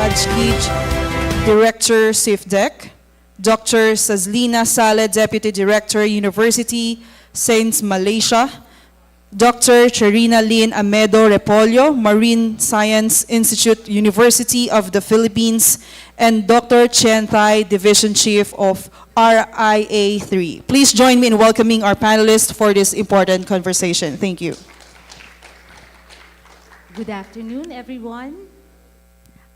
Ajgij, Director, SIFDEC, Dr. Sazlina Saleh, Deputy Director, University, Saints Malaysia, Dr. Charina Lynn Amedo Repollo, Marine Science Institute, University of the Philippines, and Dr. Chen Thai, Division Chief of RIA3. Please join me in welcoming our panelists for this important conversation. Thank you. Good afternoon, everyone.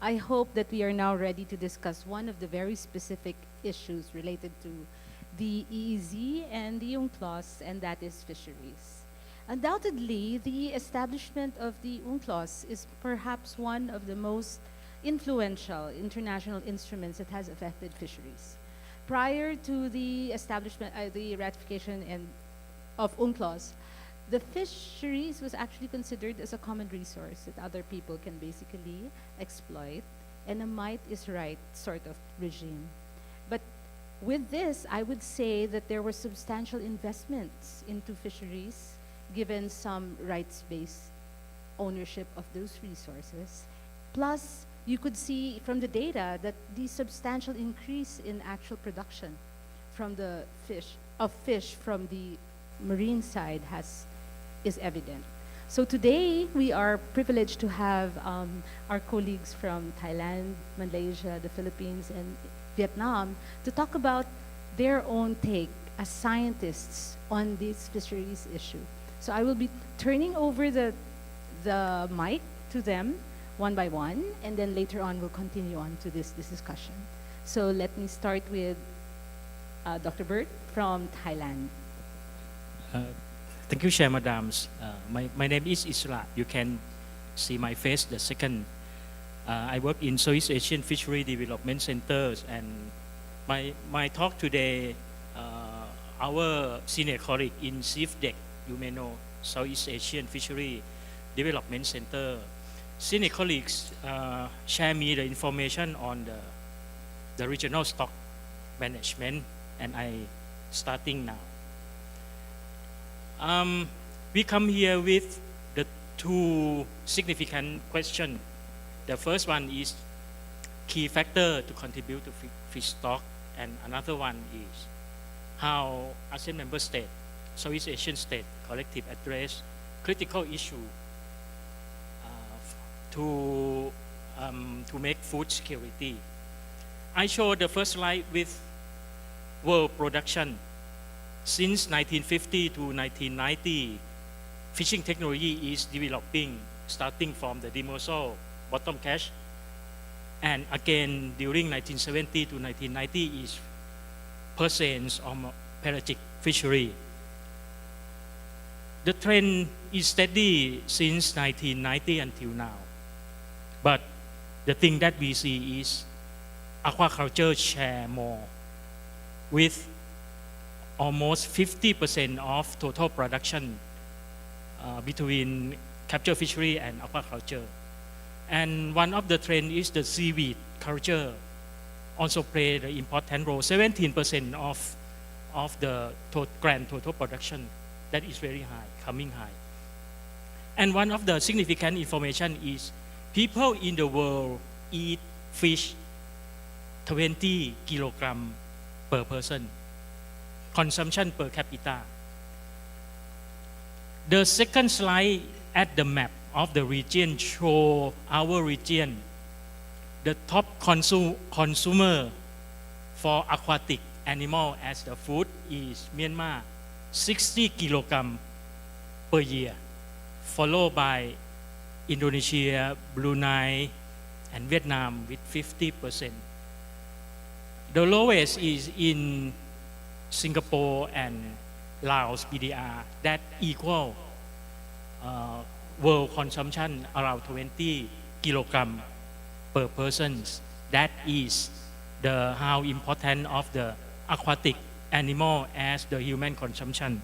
I hope that we are now ready to discuss one of the very specific issues related to the EEZ and the UNCLOS, and that is fisheries. Undoubtedly, the establishment of the UNCLOS is perhaps one of the most influential international instruments that has affected fisheries. Prior to the establishment, the ratification of UNCLOS, the fisheries was actually considered as a common resource that other people can basically exploit, and a might is right sort of regime. But with this, I would say that there were substantial investments into fisheries, given some rights-based ownership of those resources. Plus, you could see from the data that the substantial increase in actual production from the fish from the marine side is evident. So today, we are privileged to have our colleagues from Thailand, Malaysia, the Philippines, and Vietnam to talk about their own take as scientists on this fisheries issue. So I will be turning over the mic to them one by one, and then later on we'll continue on to this discussion. So let me start with Dr. Bert from Thailand. Thank you, Chair Madams. My name is Isra. You can see my face the second. I work in Southeast Asian Fishery Development Centers, and my talk today, our senior colleague in SIFDEC, you may know, Southeast Asian Fishery Development Center. Senior colleagues share me the information on the regional stock management, and I starting now. We come here with the two significant questions. The first one is key factor to contribute to fish stock, and another one is how ASEAN member state, Southeast Asian state collective address critical issue to make food security. I show the first slide with world production. Since 1950 to 1990, fishing technology is developing, starting from the demersal, bottom catch, and again during 1970 to 1990 is percent of pelagic fishery. The trend is steady since 1990 until now. But the thing that we see is aquaculture share more, with almost 50% of total production between capture fishery and aquaculture. And one of the trends is the seaweed culture also play the important role, 17% of the grand total production. That is very high, coming high. And one of the significant information is people in the world eat fish 20 kilogram per person, consumption per capita. The second slide at the map of the region show our region. The top consumer for aquatic animal as the food is Myanmar, 60 kilogram per year, followed by Indonesia, Brunei, and Vietnam with 50%. The lowest is in Singapore and Laos BDR, that equal world consumption around 20 kilogram per person. That is how important of the aquatic animal as the human consumption.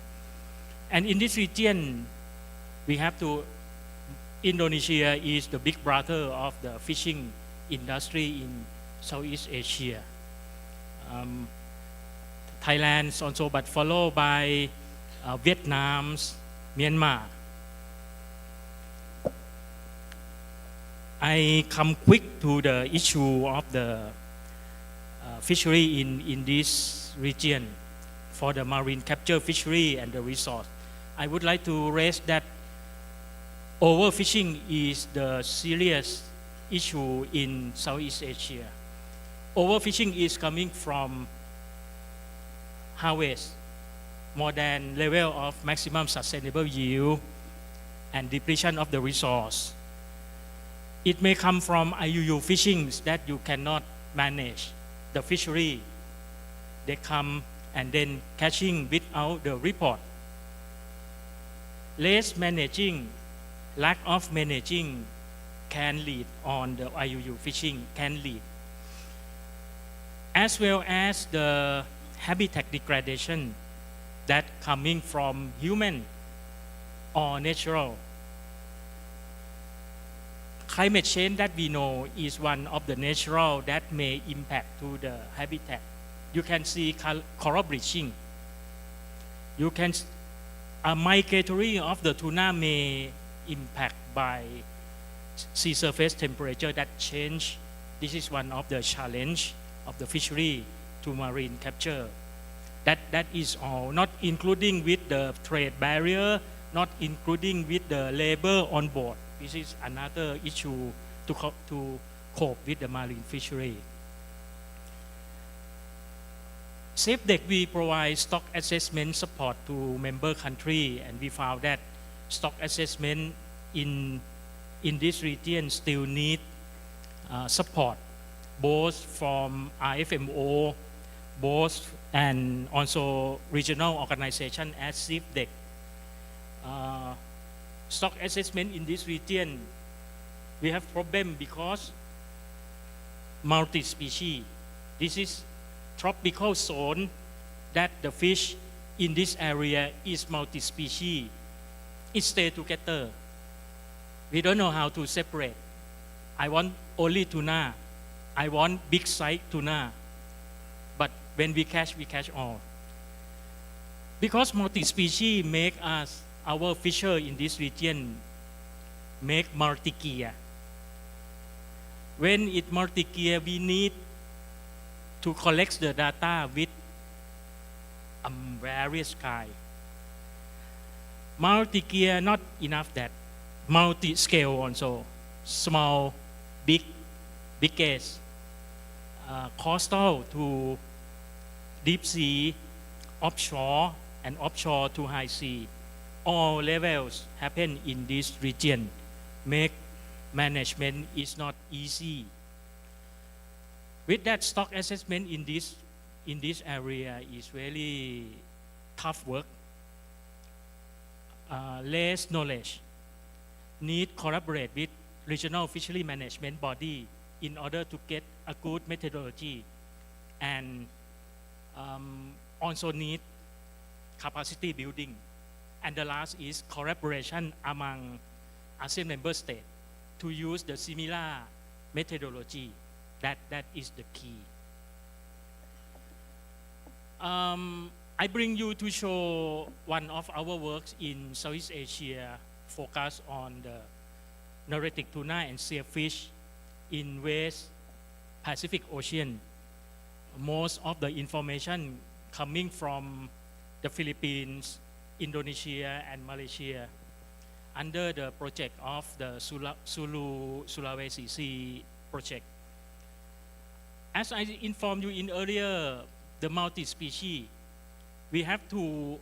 And in this region, we have to, Indonesia is the big brother of the fishing industry in Southeast Asia. Thailand also, but followed by Vietnam, Myanmar. I come quick to the issue of the fishery in this region for the marine capture fishery and the resource. I would like to raise that overfishing is the serious issue in Southeast Asia. Overfishing is coming from harvest more than level of maximum sustainable yield and depletion of the resource. It may come from IUU fishing that you cannot manage the fishery. They come and then catching without the report. Lack of managing can lead on the IUU fishing can lead. As well as the habitat degradation that coming from human or natural. Climate change that we know is one of the natural that may impact to the habitat. You can see coral bleaching. You can migratory of the tuna may impact by sea surface temperature that change. This is one of the challenge of the fishery to marine capture. That is all, not including with the trade barrier, not including with the labor on board. This is another issue to cope with the marine fishery. SafeDeck, we provide stock assessment support to member country, and we found that stock assessment in this region still need support, both from IFMO, both and also regional organization as SafeDeck. Stock assessment in this region, we have problem because multi-species. This is tropical zone that the fish in this area is multi-species. It stay together. We don't know how to separate. I want only tuna. I want big size tuna. But when we catch all. Because multi-species make us, our fisher in this region, make multi-gear. When it multi-gear, we need to collect the data with various kind. Multi-gear, not enough that. Multi-scale also. Small, big, biggest, coastal to deep sea, offshore, and offshore to high sea. All levels happen in this region. Make management is not easy. With that, stock assessment in this area is very tough work. Less knowledge. Need collaborate with regional fishery management body in order to get a good methodology, and also need capacity building. And the last is collaboration among ASEAN member states to use the similar methodology. That is the key. I bring you to show one of our works in Southeast Asia, focus on the Neretic tuna and sailfish in West Pacific Ocean. Most of the information coming from the Philippines, Indonesia, and Malaysia under the project of the Sulawesi Sea project. As I informed you in earlier, the multi-species, we have to,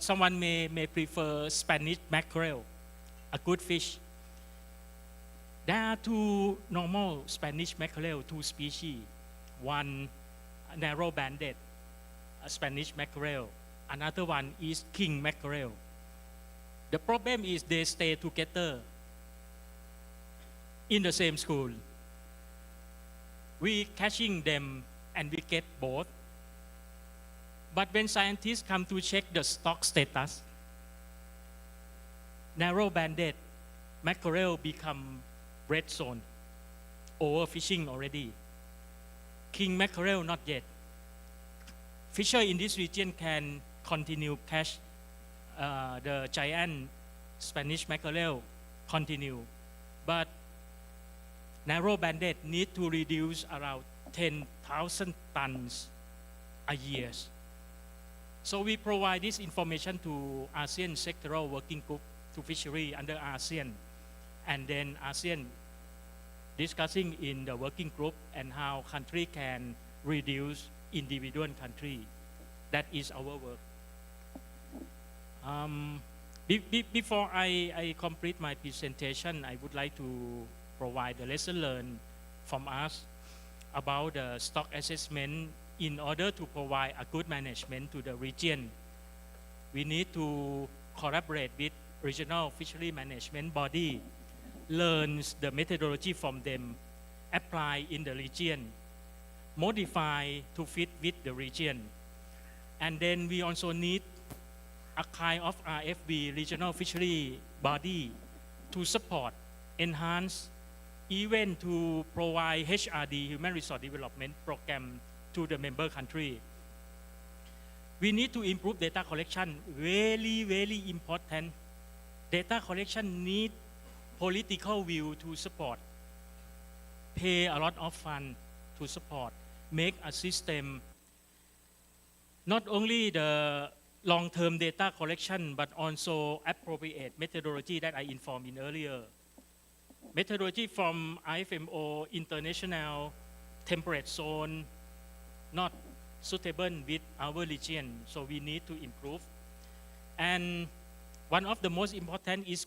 someone may prefer Spanish mackerel, a good fish. There are two normal Spanish mackerel, two species. One narrow-banded Spanish mackerel. Another one is king mackerel. The problem is they stay together in the same school. We catching them and we get both. But when scientists come to check the stock status, narrow-banded mackerel become red zone, overfishing already. King mackerel not yet. Fisher in this region can continue catch the giant Spanish mackerel, continue. But narrow-banded need to reduce around 10,000 tons a year. So we provide this information to ASEAN sectoral working group to fishery under ASEAN, and then ASEAN discussing in the working group and how country can reduce individual country. That is our work. Before I complete my presentation, I would like to provide a lesson learned from us about the stock assessment. In order to provide a good management to the region, we need to collaborate with regional fishery management body, learn the methodology from them, apply in the region, modify to fit with the region. And then we also need a kind of RFB, regional fishery body, to support, enhance, even to provide HRD, Human Resource Development Program, to the member country. We need to improve data collection. Very, very important. Data collection need political will to support. Pay a lot of fund to support. Make a system, not only the long-term data collection, but also appropriate methodology that I informed in earlier. Methodology from IFMO, International Temperate Zone, not suitable with our region, so we need to improve. And one of the most important is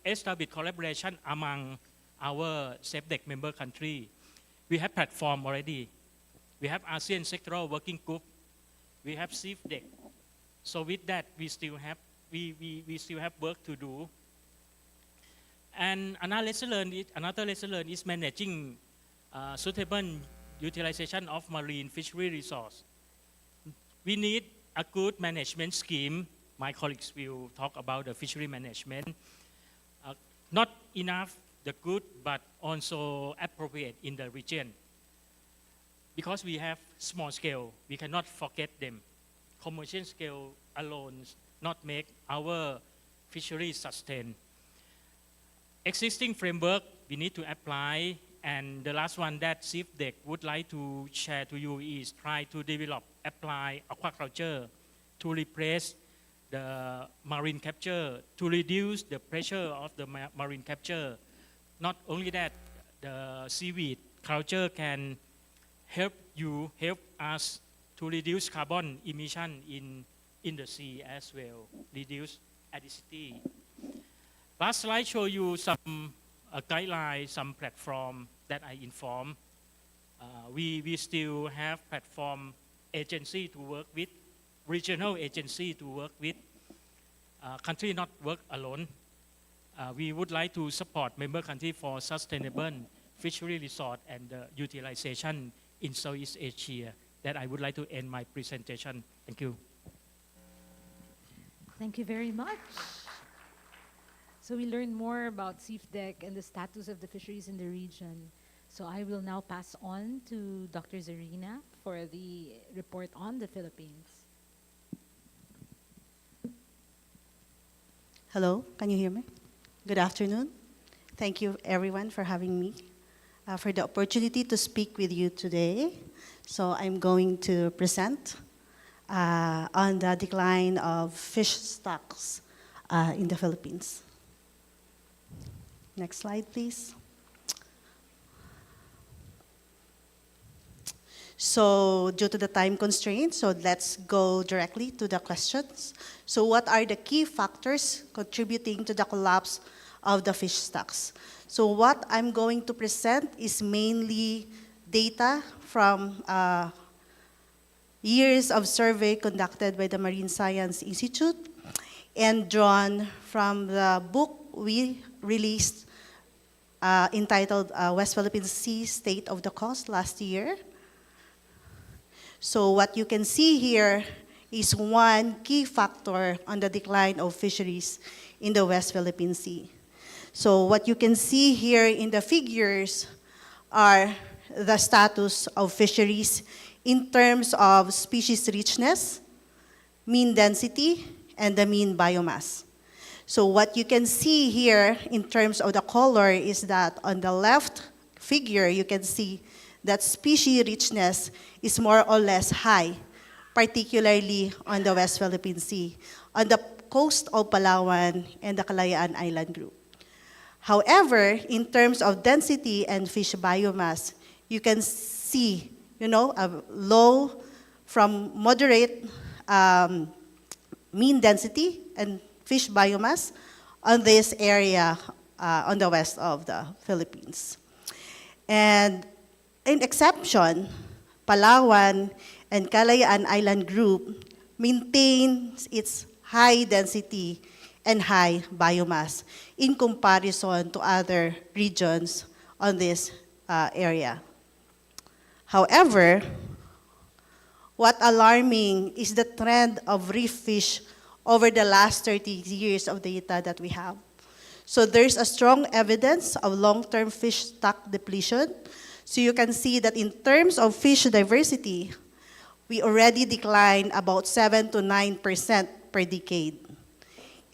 establish collaboration among our SafeDeck member country. We have platform already. We have ASEAN sectoral working group. We have SafeDeck. So with that, we still have work to do. And another lesson learned is managing suitable utilization of marine fishery resource. We need a good management scheme. My colleagues will talk about the fishery management. Not enough the good, but also appropriate in the region. Because we have small scale, we cannot forget them. Commercial scale alone not make our fisheries sustain. Existing framework we need to apply. And the last one that SafeDeck would like to share to you is try to develop, apply aquaculture to replace the marine capture, to reduce the pressure of the marine capture. Not only that, the seaweed culture can help us to reduce carbon emission in the sea as well, reduce acidity. Last slide show you some a guideline, some platform that I inform. We still have platform agency to work with, regional agency to work with, country not work alone. We would like to support member country for sustainable fishery resource and utilization in Southeast Asia. That I would like to end my presentation. Thank you. Thank you very much. So we learned more about SafeDeck and the status of the fisheries in the region. So I will now pass on to Dr. Zarina for the report on the Philippines. Hello, can you hear me? Good afternoon. Thank you everyone for having me, for the opportunity to speak with you today. So I'm going to present on the decline of fish stocks in the Philippines. Next slide, please. So due to the time constraints, so let's go directly to the questions. So what are the key factors contributing to the collapse of the fish stocks? So what I'm going to present is mainly data from years of survey conducted by the Marine Science Institute and drawn from the book we released entitled West Philippine Sea State of the Coast last year. So what you can see here is one key factor on the decline of fisheries in the West Philippine Sea. So what you can see here in the figures are the status of fisheries in terms of species richness, mean density, and the mean biomass. So what you can see here in terms of the color is that on the left figure, you can see that species richness is more or less high, particularly on the West Philippine Sea, on the coast of Palawan and the Kalayaan Island group. However, in terms of density and fish biomass, you can see, a low from moderate mean density and fish biomass on this area on the west of the Philippines. And in exception, Palawan and Kalayaan Island group maintains its high density and high biomass in comparison to other regions on this area. However, what alarming is the trend of reef fish over the last 30 years of data that we have. So there's a strong evidence of long-term fish stock depletion. So you can see that in terms of fish diversity, we already declined about 7 to 9% per decade.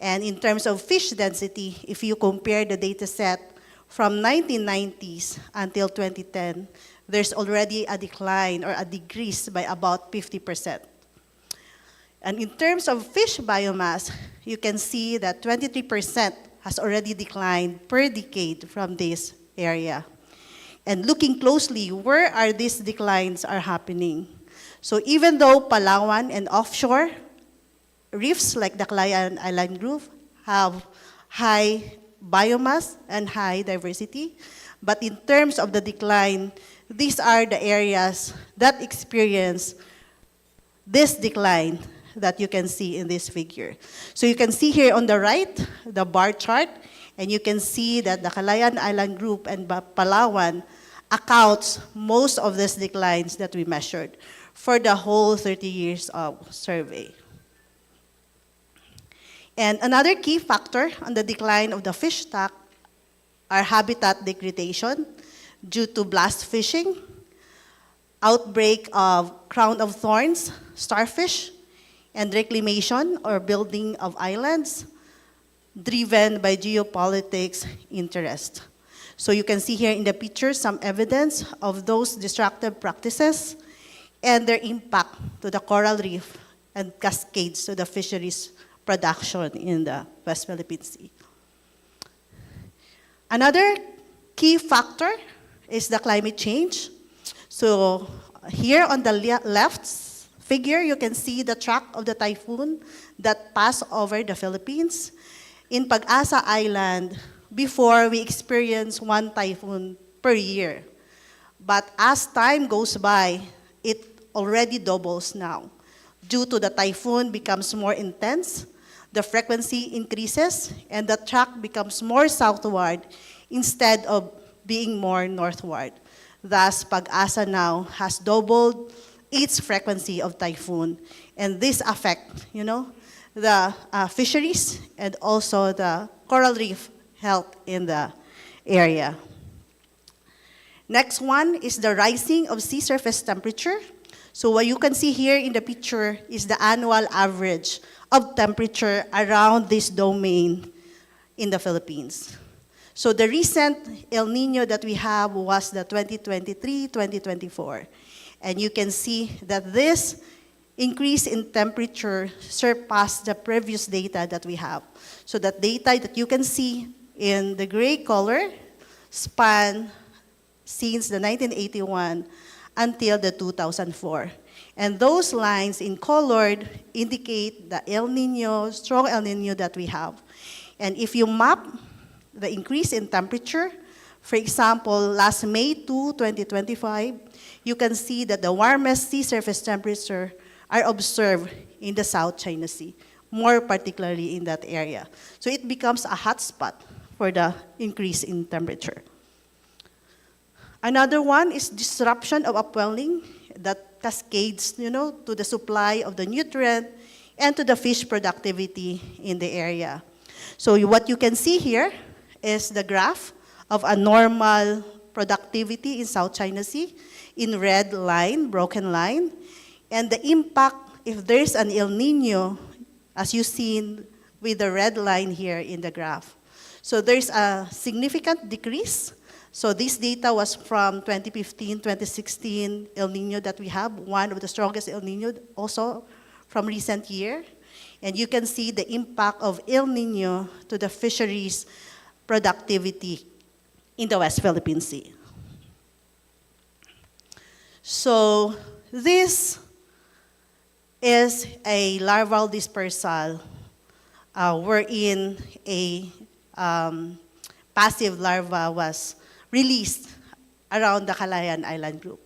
And in terms of fish density, if you compare the data set from 1990s until 2010, there's already a decline or a decrease by about 50%. And in terms of fish biomass, you can see that 23% has already declined per decade from this area. And looking closely, where are these declines are happening? So even though Palawan and offshore reefs like the Kalayaan Island group have high biomass and high diversity, but in terms of the decline, these are the areas that experience this decline that you can see in this figure. So you can see here on the right, the bar chart, and you can see that the Kalayaan Island group and Palawan accounts most of these declines that we measured for the whole 30 years of survey. And another key factor on the decline of the fish stock are habitat degradation due to blast fishing, outbreak of crown of thorns, starfish, and reclamation or building of islands driven by geopolitics interest. So you can see here in the picture some evidence of those destructive practices and their impact to the coral reef and cascades to the fisheries production in the West Philippine Sea. Another key factor is the climate change. So here on the left figure, you can see the track of the typhoon that passed over the Philippines. In Pag-asa Island, before we experienced one typhoon per year. But as time goes by, it already doubles now. Due to the typhoon becomes more intense, the frequency increases, and the track becomes more southward instead of being more northward. Thus, Pag-asa now has doubled its frequency of typhoon, and this affects, the fisheries and also the coral reef health in the area. Next one is the rising of sea surface temperature. So what you can see here in the picture is the annual average of temperature around this domain in the Philippines. So the recent El Nino that we have was the 2023-2024. And you can see that this increase in temperature surpassed the previous data that we have. So that data that you can see in the gray color span since the 1981 until the 2004. And those lines in colored indicate the El Nino, strong El Nino that we have. And if you map the increase in temperature, for example, last May 2, 2025, you can see that the warmest sea surface temperature are observed in the South China Sea, more particularly in that area. So it becomes a hotspot for the increase in temperature. Another one is disruption of upwelling that cascades, to the supply of the nutrient and to the fish productivity in the area. So what you can see here is the graph of a normal productivity in South China Sea in red line, broken line, and the impact if there's an El Nino, as you've seen with the red line here in the graph. So there's a significant decrease. So this data was from 2015, 2016 El Nino that we have, one of the strongest El Nino also from recent year. And you can see the impact of El Nino to the fisheries productivity in the West Philippine Sea. So this is a larval dispersal wherein a passive larva was released around the Calayan Island group.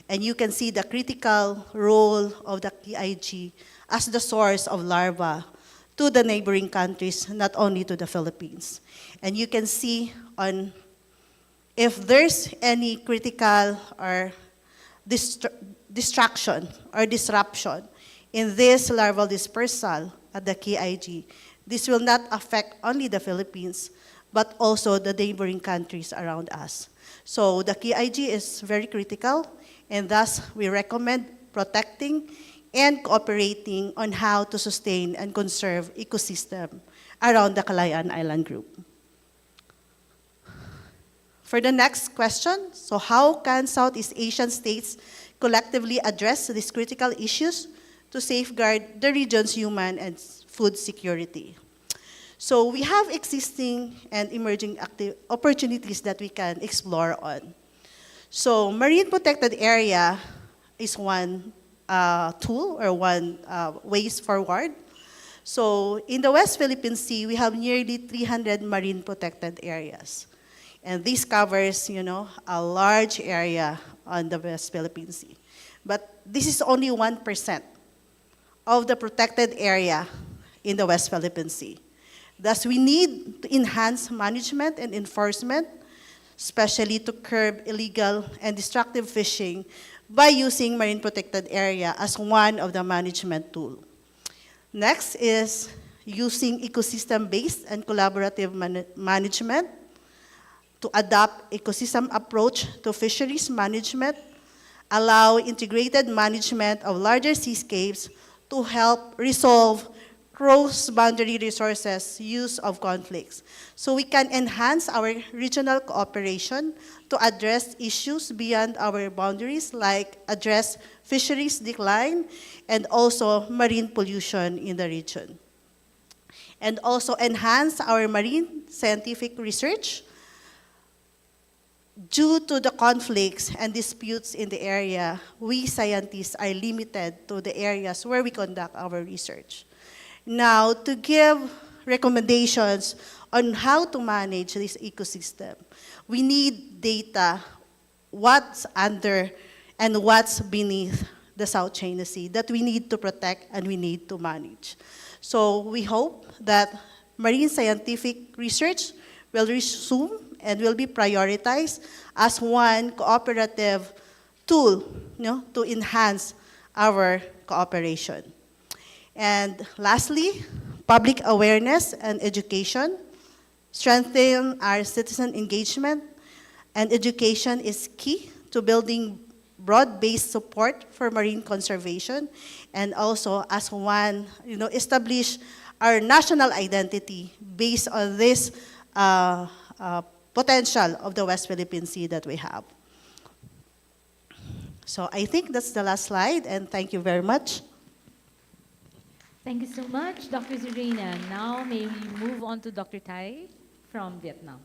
And you can see the critical role of the TIG as the source of larvae to the neighboring countries, not only to the Philippines. And you can see on if there's any critical or distraction or disruption in this larval dispersal at the KIG, this will not affect only the Philippines, but also the neighboring countries around us. So the KIG is very critical, and thus we recommend protecting and cooperating on how to sustain and conserve ecosystem around the Calayan Island group. For the next question, so how can Southeast Asian states collectively address these critical issues to safeguard the region's human and food security? So we have existing and emerging opportunities that we can explore on. So marine protected area is one tool or one ways forward. So in the West Philippine Sea, we have nearly 300 marine protected areas. And this covers, a large area on the West Philippine Sea. But this is only 1% of the protected area in the West Philippine Sea. Thus, we need to enhance management and enforcement, especially to curb illegal and destructive fishing by using marine protected area as one of the management tools. Next is using ecosystem-based and collaborative management to adopt ecosystem approach to fisheries management, allow integrated management of larger seascapes to help resolve cross-boundary resources use of conflicts. So we can enhance our regional cooperation to address issues beyond our boundaries, like address fisheries decline and also marine pollution in the region. And also enhance our marine scientific research. Due to the conflicts and disputes in the area, we scientists are limited to the areas where we conduct our research. Now, to give recommendations on how to manage this ecosystem, we need data, what's under and what's beneath the South China Sea that we need to protect and we need to manage. So we hope that marine scientific research will resume and will be prioritized as one cooperative tool to enhance our cooperation. And lastly, public awareness and education. Strengthen our citizen engagement, and education is key to building broad-based support for marine conservation, and also as one, establish our national identity based on this potential of the West Philippine Sea that we have. So I think that's the last slide, and thank you very much. Thank you so much, Dr. Zarina. Now may we move on to Dr. Tai from Vietnam.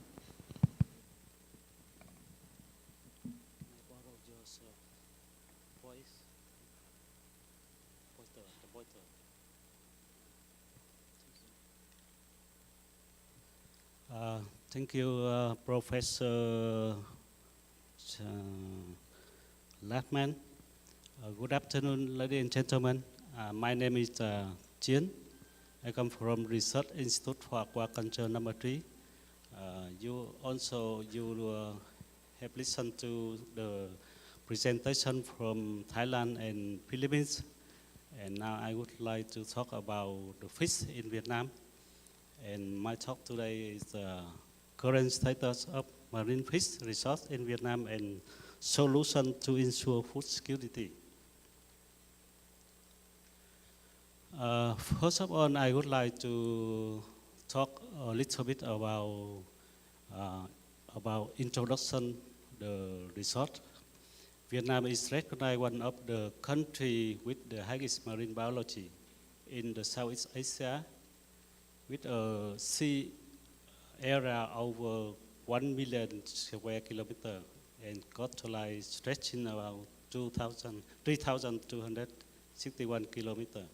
Thank you, Professor Lathman. Good afternoon, ladies and gentlemen. My name is Chien. I come from Research Institute for Aquaculture number 3. You have listened to the presentation from Thailand and Philippines. And now I would like to talk about the fish in Vietnam. And my talk today is the current status of marine fish resource in Vietnam and solution to ensure food security. First of all, I would like to talk a little bit uh, about introduction the resort. Vietnam is recognized one of the country with the highest marine biology in the Southeast Asia, with a sea area over 1 million square kilometer and coastline stretching about 3,261 kilometers.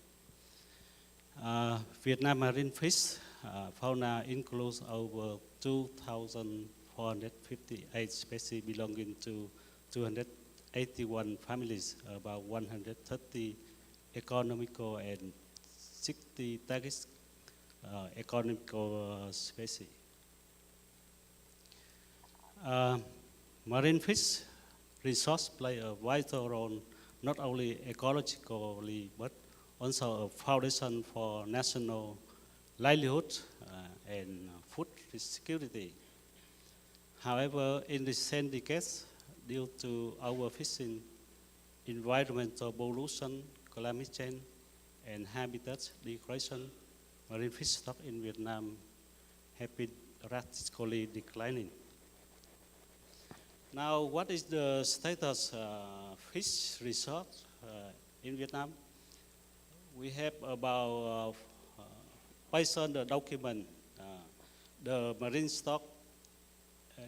Vietnam marine fish fauna includes over 2,458 species belonging to 281 families, about 130 economical and 60 target economical species. Marine fish resource play a vital role not only ecologically but also a foundation for national livelihood and food security. However, in recent decades, due to overfishing, environmental pollution, climate change, and habitat degradation, marine fish stock in Vietnam have been drastically declining. Now, what is the status fish resort in Vietnam? We have about, based on the document, the marine stock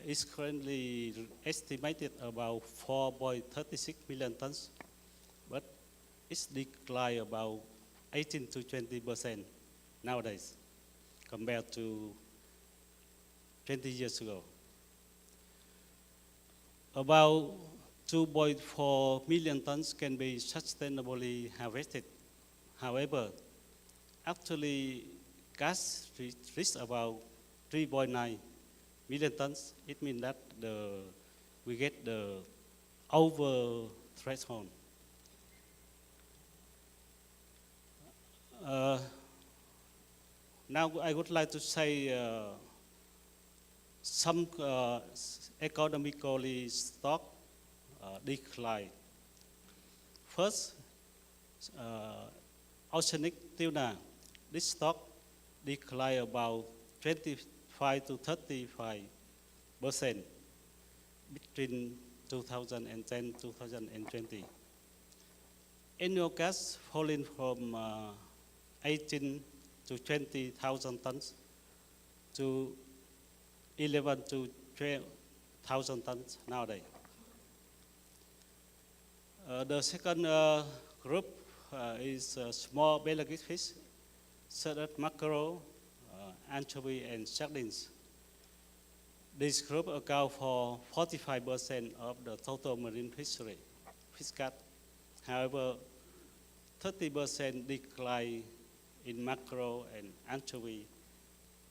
is currently estimated about 4.36 million tons, but it's declined about 18 to 20% nowadays compared to 20 years ago. About 2.4 million tons can be sustainably harvested. However, actually, gas reached about 3.9 million tons. It means that we get the over threshold. Now I would like to say some economically stock decline. First, oceanic tuna. This stock declined about 25 to 35% between 2010 2020. Annual catch falling from 18 to 20,000 tons to 11 to 12,000 tons nowadays. The second group is small pelagic fish, such as mackerel, anchovy, and sardines. This group account for 45% of the total marine fishery, fish catch. However, 30% decline in mackerel and anchovy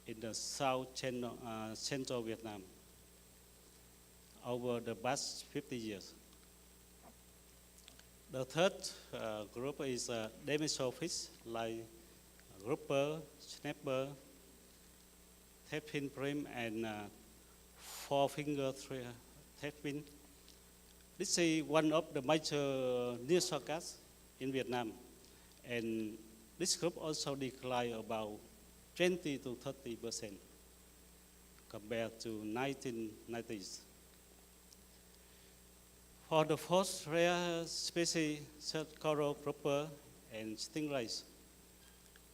in the central Vietnam over the past 50 years. The third group is demersal fish like grouper, snapper, tailfin bream, and four-finger tailfin. This is one of the major nearshore catch in Vietnam, and this group also declined about 20 to 30% compared to 1990s. For the fourth rare species, such coral grouper and stingrays,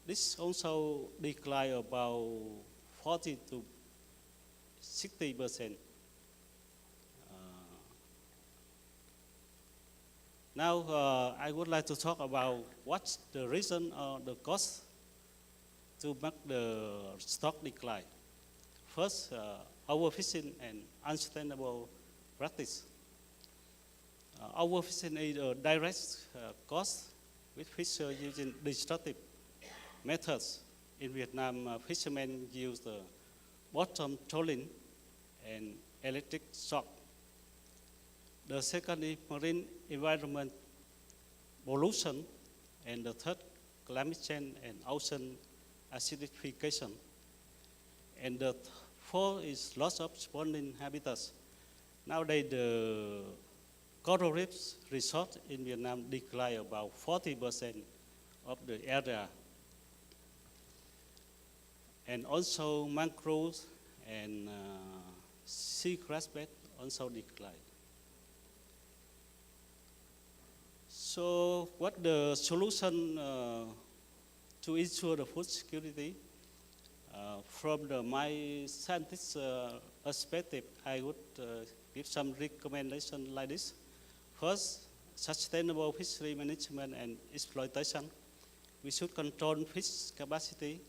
this also declined about 40 to 60%. Now I would like to talk about what's the reason or the cause to make the stock decline. First, overfishing and unsustainable practice. Overfishing is a direct cause with fishers using destructive methods. In Vietnam, fishermen use the bottom trolling and electric shock. The second is marine environment pollution, and the third, climate change and ocean acidification. And the fourth is loss of spawning habitats. Nowadays, the coral reefs resort in Vietnam decline about 40% of the area. And also mangroves and seagrass bed also decline. So what the solution to ensure the food security? From my scientist perspective, I would give some recommendation like this. First, sustainable fishery management and exploitation. We should control fish capacity,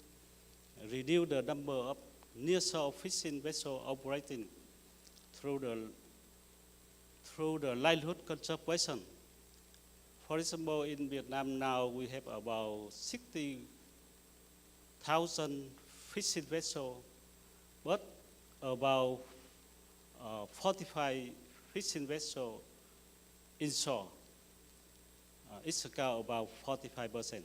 reduce the number of nearshore fishing vessels operating through the livelihood conservation. For example, in Vietnam now we have about 60,000 fishing vessels, but about 45 fishing vessels inshore. It's about 45%.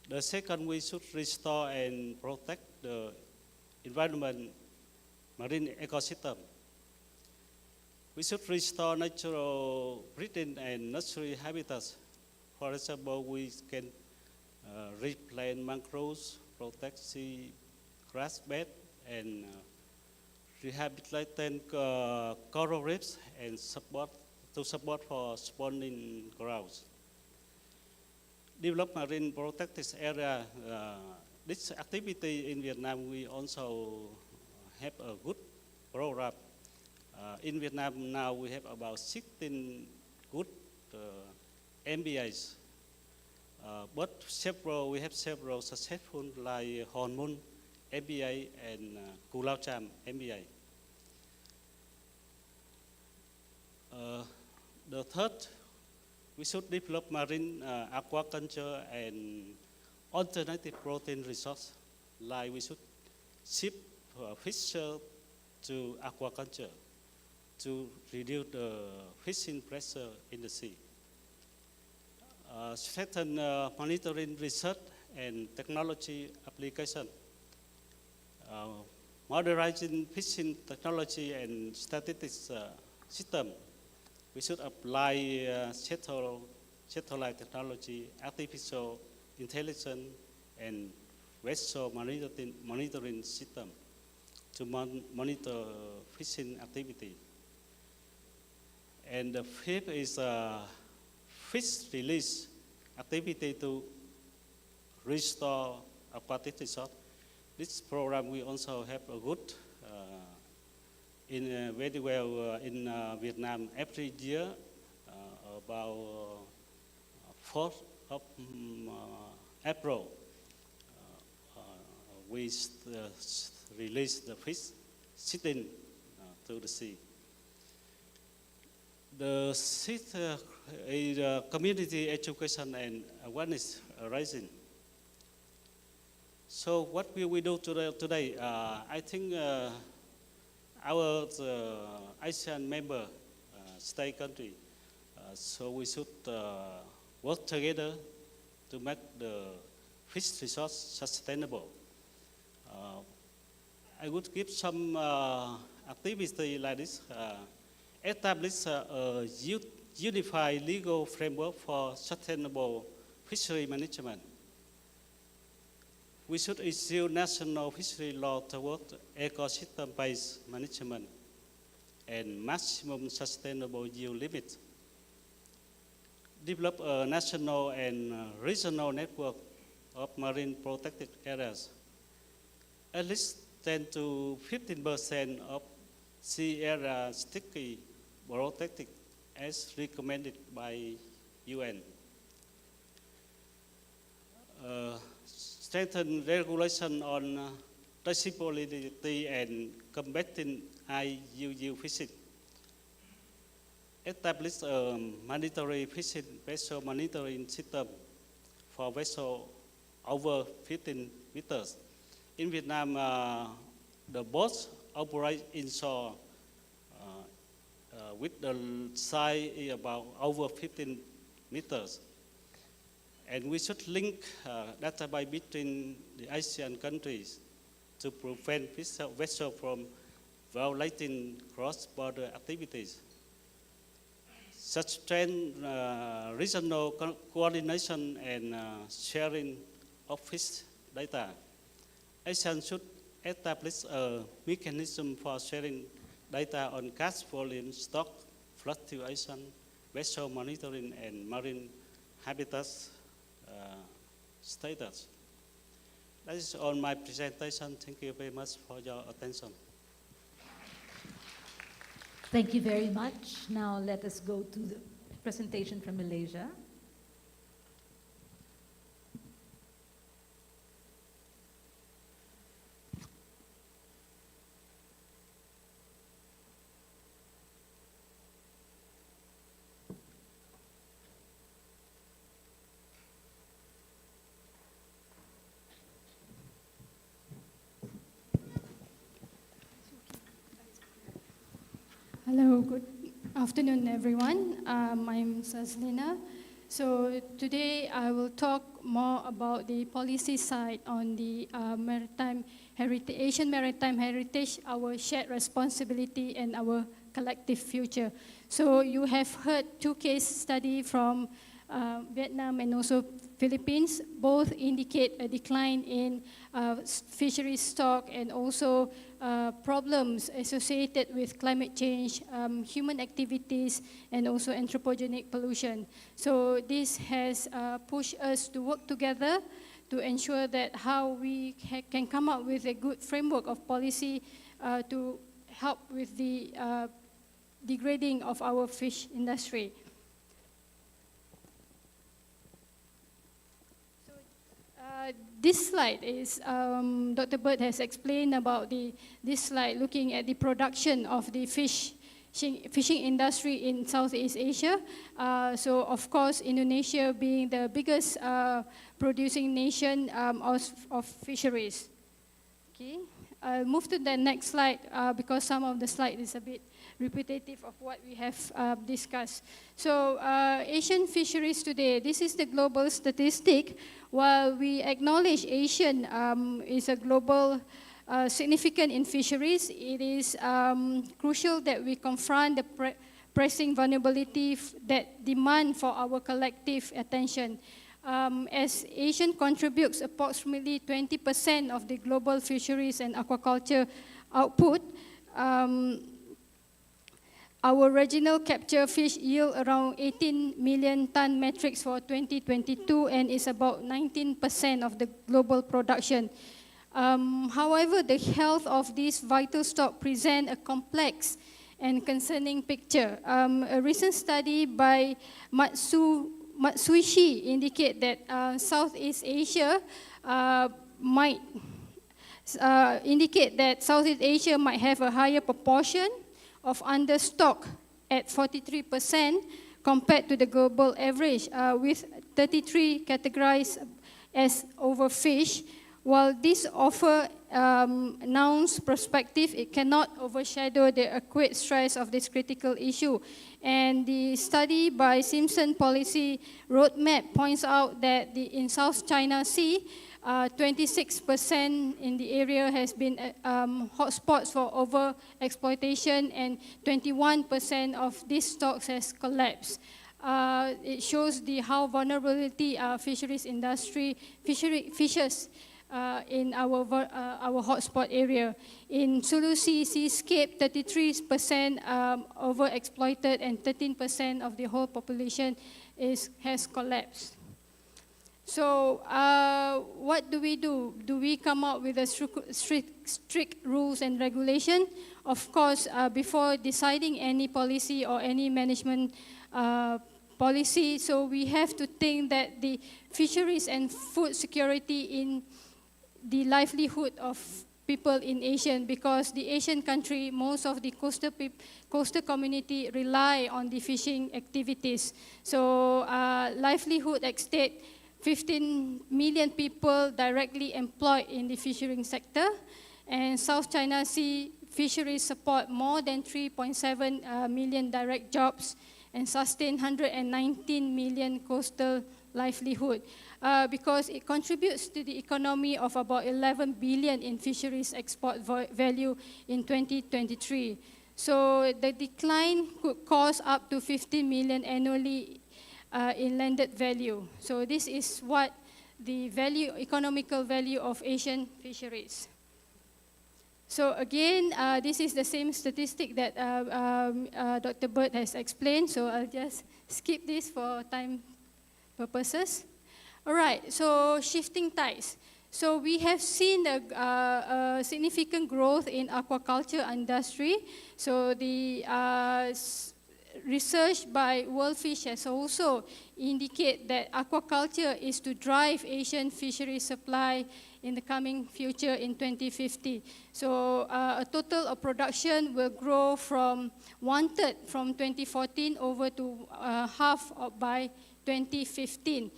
The second, we should restore and protect the environment, marine ecosystem. We should restore natural breeding and nursery habitats. For example, we can replant mangroves, protect sea grass bed, and rehabilitate coral reefs and support for spawning grounds. Develop marine protected area. This activity in Vietnam, we also have a good program. In Vietnam now we have about 16 good MBAs, but we have several successful like Hòn Mun MBA and Cù Lao Chàm MBA. The third, we should develop marine aquaculture and alternative protein resource, like we should shift fish to aquaculture to reduce the fishing pressure in the sea. Strengthen monitoring research and technology application. Modernizing fishing technology and statistics system. We should apply satellite technology, artificial intelligence, and vessel monitoring system to monitor fishing activity. And the fifth is fish release activity to restore aquatic resource. This program we also have a good very well in Vietnam every year. About 4th of April, we release the fish sitting to the sea. The sixth is community education and awareness raising. So what will we do today? I think our ASEAN member state country, so we should work together to make the fish resource sustainable. I would give some activity like this. Establish a unified legal framework for sustainable fishery management. We should issue national fishery law toward ecosystem-based management and maximum sustainable yield limit. Develop a national and regional network of marine protected areas. At least 10 to 15% of sea area strictly protected as recommended by UN. Strengthen regulation on traceability and combating IUU fishing. Establish a mandatory fishing vessel monitoring system for vessels over 15 meters. In Vietnam, the boats operate inshore with the size about over 15 meters. And we should link database between the ASEAN countries to prevent vessels from violating cross-border activities. sustain regional coordination and sharing of fish data. ASEAN should establish a mechanism for sharing data on catch volume, stock fluctuation, vessel monitoring, and marine habitats status. That is all my presentation. Thank you very much for your attention. Thank you very much. Now let us go to the presentation from Malaysia. Hello, good afternoon, everyone. I'm Sazlina. So today I will talk more about the policy side on the maritime heritage, Asian maritime heritage, our shared responsibility and our collective future. So you have heard two case studies from Vietnam and also Philippines. Both indicate a decline in fisheries stock and also problems associated with climate change, human activities, and also anthropogenic pollution. So this has pushed us to work together to ensure that how we can come up with a good framework of policy to help with the degrading of our fish industry. This slide is, Dr. Bird has explained about this slide looking at the production of the fishing industry in Southeast Asia. So of course, Indonesia being the biggest producing nation of fisheries. Okay, I'll move to the next slide because some of the slide is a bit repetitive of what we have discussed. So Asian fisheries today, this is the global statistic. While we acknowledge Asian is a global significant in fisheries, it is crucial that we confront the pressing vulnerability that demand for our collective attention. As Asian contributes approximately 20% of the global fisheries and aquaculture output, our regional capture fish yield around 18 million ton metrics for 2022 and is about 19% of the global production. However, the health of this vital stock presents a complex and concerning picture. A recent study by Matsuishi indicate that Southeast Asia might have a higher proportion of understock at 43% compared to the global average, with 33 categorized as overfish. While this offer nouns perspective, it cannot overshadow the acute stress of this critical issue. And the study by Simpson Policy Roadmap points out that in South China Sea, 26% in the area has been hotspots for over-exploitation and 21% of these stocks has collapsed. It shows how vulnerability fisheries industry, fishes in our hotspot area. In Sulu Sea seascape, 33% overexploited and 13% of the whole population has collapsed. So what do we do? Do we come up with a strict rules and regulation? Of course, before deciding any policy or any management policy, so we have to think that the fisheries and food security in the livelihood of people in Asian, because the Asian country, most of the coastal community rely on the fishing activities. So livelihood at stake, 15 million people directly employed in the fishing sector, and South China Sea fisheries support more than 3.7 million direct jobs and sustain 119 million coastal livelihood, because it contributes to the economy of about 11 billion in fisheries export value in 2023. So the decline could cause up to 15 million annually in landed value. So this is what the economical value of Asian fisheries. So again, this is the same statistic that Dr. Bird has explained, so I'll just skip this for time purposes. All right, so shifting tides. So we have seen a significant growth in aquaculture industry. So the research by World Fish has also indicated that aquaculture is to drive Asian fishery supply in the coming future in 2050. So a total of production will grow from 1/3 from 2014 over to half by 2015.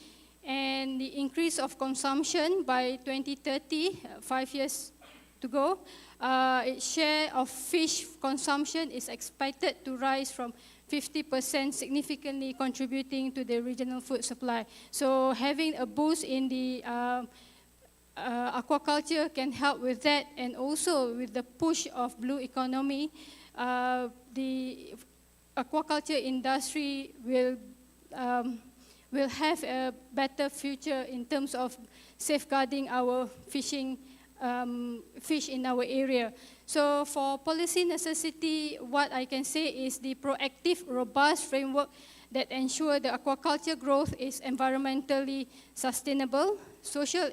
And the increase of consumption by 2030, 5 years to go, its share of fish consumption is expected to rise from 50%, significantly contributing to the regional food supply. So having a boost in the aquaculture can help with that, and also with the push of blue economy, the aquaculture industry will have a better future in terms of safeguarding our fish in our area. So for policy necessity, what I can say is the proactive, robust framework that ensure the aquaculture growth is environmentally sustainable, social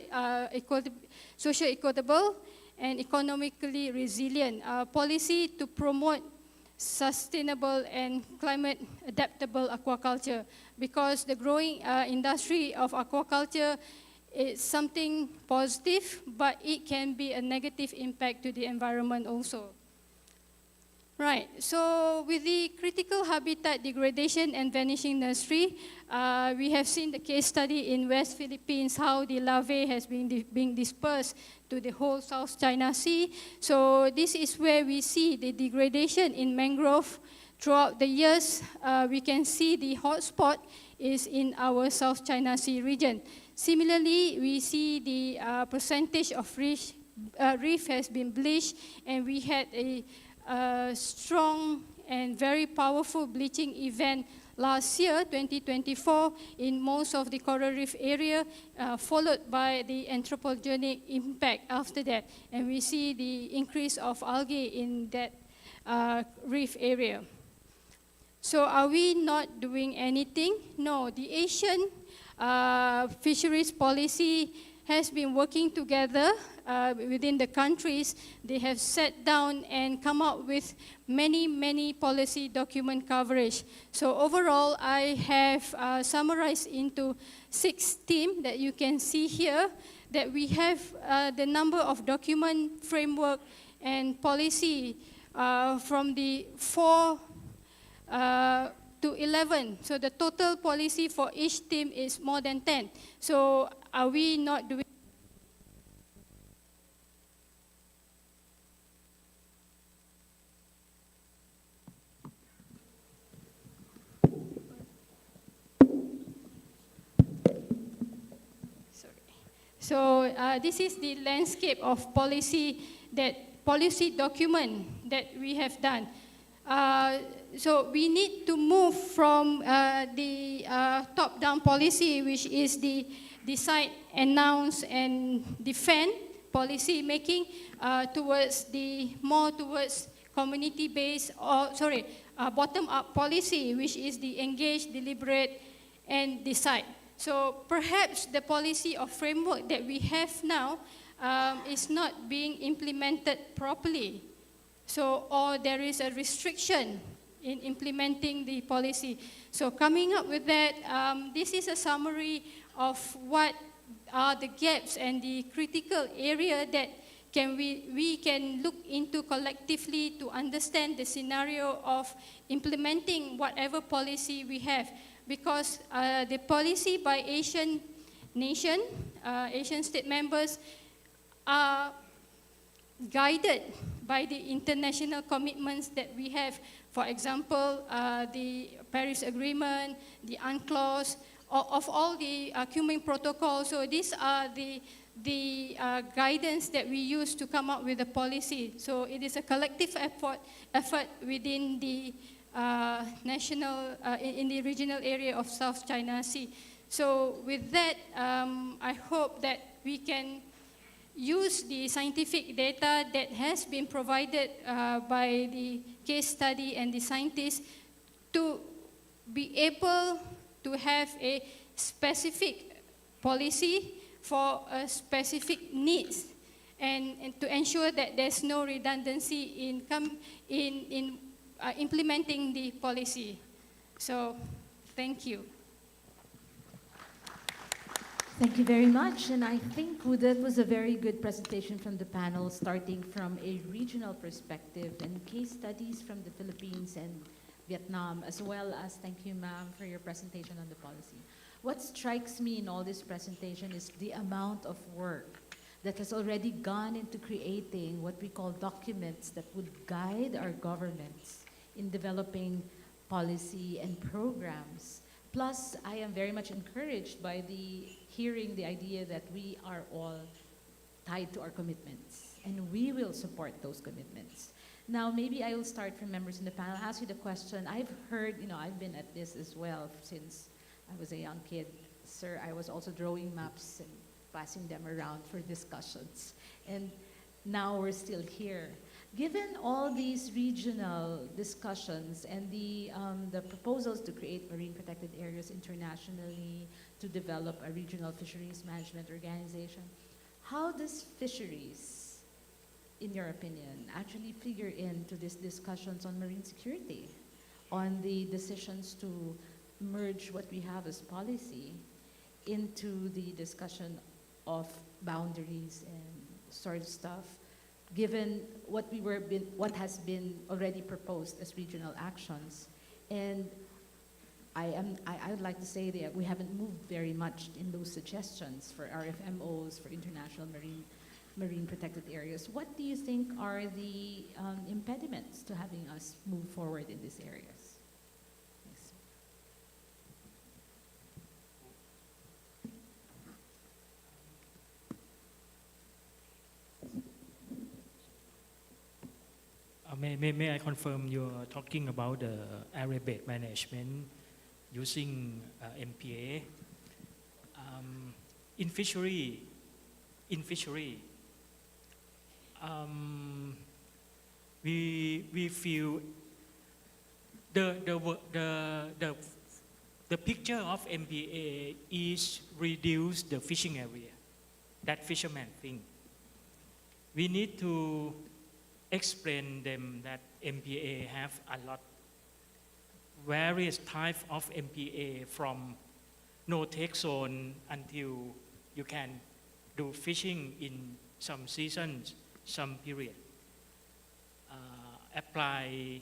equitable, and economically resilient. Policy to promote sustainable and climate adaptable aquaculture, because the growing industry of aquaculture is something positive, but it can be a negative impact to the environment also. Right, so with the critical habitat degradation and vanishing nursery, we have seen the case study in West Philippines, how the larvae has been being dispersed to the whole South China Sea. So this is where we see the degradation in mangrove throughout the years. We can see the hotspot is in our South China Sea region. Similarly, we see the percentage of reef has been bleached, and we had a strong and very powerful bleaching event last year, 2024, in most of the coral reef area, followed by the anthropogenic impact after that. And we see the increase of algae in that reef area. So are we not doing anything? No, the Asian fisheries policy has been working together within the countries. They have sat down and come up with many policy document coverage. So overall, I have summarized into 6 themes that you can see here, that we have the number of document, framework, and policy from the 4 to 11. So the total policy for each theme is more than 10. So are we not doing? Sorry. So this is the landscape of policy document that we have done. So we need to move from the top-down policy, which is the decide, announce, and defend policy making, towards community-based, bottom-up policy, which is the engage, deliberate, and decide. So perhaps the policy or framework that we have now is not being implemented properly. So, or there is a restriction in implementing the policy. So coming up with that, this is a summary of what are the gaps and the critical area that we can look into collectively to understand the scenario of implementing whatever policy we have. Because the policy by Asian state members are guided by the international commitments that we have. For example, the Paris Agreement, the UNCLOS, of all the Kunming protocols. So these are the the guidance that we use to come up with a policy. So it is a collective effort within the in the regional area of South China Sea. So with that, I hope that we can use the scientific data that has been provided by the case study and the scientists to be able to have a specific policy for a specific needs and to ensure that there's no redundancy in implementing the policy. So, thank you. Thank you very much, and I think that was a very good presentation from the panel, starting from a regional perspective and case studies from the Philippines and Vietnam, as well as thank you, ma'am, for your presentation on the policy. What strikes me in all this presentation is the amount of work that has already gone into creating what we call documents that would guide our governments in developing policy and programs. Plus, I am very much encouraged by hearing the idea that we are all tied to our commitments, and we will support those commitments. Now, maybe I will start from members in the panel. I'll ask you the question. I've heard, I've been at this as well since I was a young kid. Sir, I was also drawing maps and passing them around for discussions. And now we're still here. Given all these regional discussions and the proposals to create marine protected areas internationally, to develop a regional fisheries management organization, how does fisheries, in your opinion, actually figure into these discussions on marine security, on the decisions to merge what we have as policy into the discussion of boundaries and sort of stuff, given what has been already proposed as regional actions? And I would like to say that we haven't moved very much in those suggestions for RFMOs, for international marine protected areas. What do you think are the impediments to having us move forward in these areas? Thanks. May I confirm you're talking about the area-based management using MPA? In fishery, we feel the picture of MPA is reduce the fishing area, that fisherman thing. We need to explain them that MPA have a lot various types of MPA, from no-take zone until you can do fishing in some seasons, some period. Apply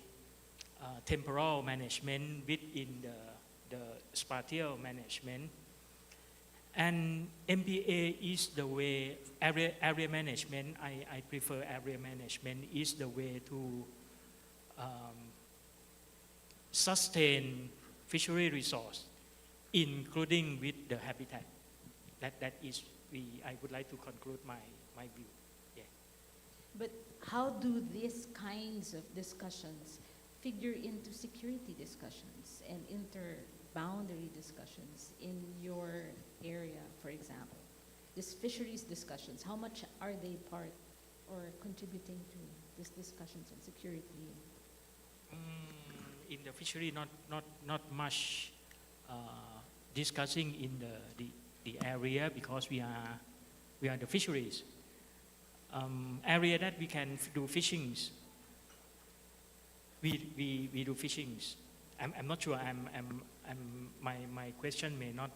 temporal management within the spatial management. And MPA is the way, area management, I prefer area management, is the way to sustain fishery resource, including with the habitat. That is, I would like to conclude my view. Yeah. But how do these kinds of discussions figure into security discussions and inter-boundary discussions in your area, for example? These fisheries discussions, how much are they part or contributing to these discussions on security? In the fishery, not much discussing in the area, because we are the fisheries. Area that we can do fishings, we do fishings. I'm not sure. My question may not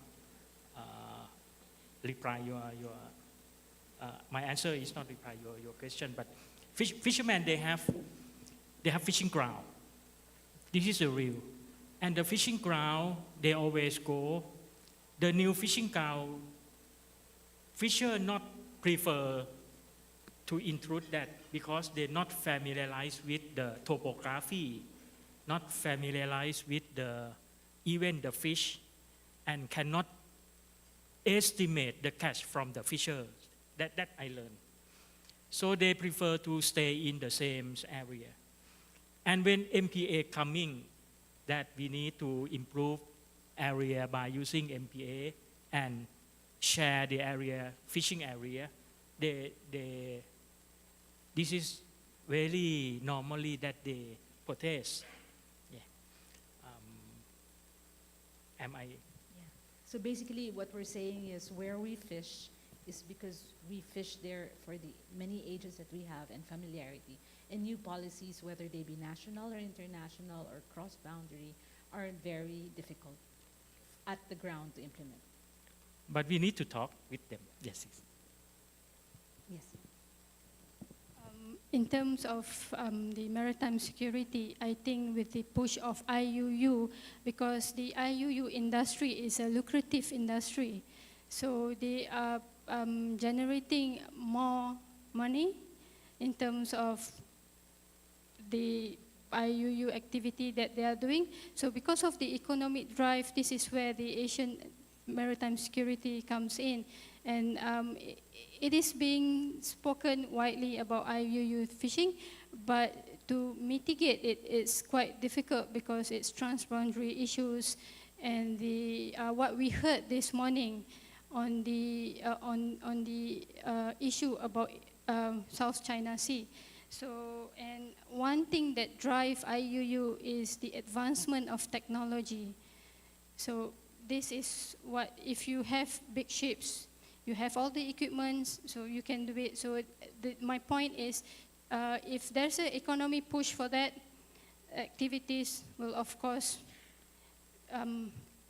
reply my answer is not reply your question. But fishermen, they have fishing ground. This is the real. And the fishing ground, they always go. The new fishing ground, fisher not prefer to intrude that, because they're not familiarized with the topography, not familiarized with even the fish, and cannot estimate the catch from the fisher. That I learned. So they prefer to stay in the same area. And when MPA coming, that we need to improve area by using MPA and share the area, fishing area, this is very normally that they protest. Yeah. Am I? So basically, what we're saying is where we fish is because we fish there for the many ages that we have and familiarity. And new policies, whether they be national or international or cross-boundary, are very difficult at the ground to implement. But we need to talk with them. Yes. Yes. In terms of the maritime security, I think with the push of IUU, because the IUU industry is a lucrative industry, so they are generating more money in terms of the IUU activity that they are doing. So because of the economic drive, this is where the Asian maritime security comes in. And it is being spoken widely about IUU fishing, but to mitigate it is quite difficult because it's transboundary issues. And the what we heard this morning on the issue about South China Sea. So, and one thing that drives IUU is the advancement of technology. So this is what, if you have big ships, you have all the equipment, so you can do it. So my point is, if there's an economy push for that, activities will of course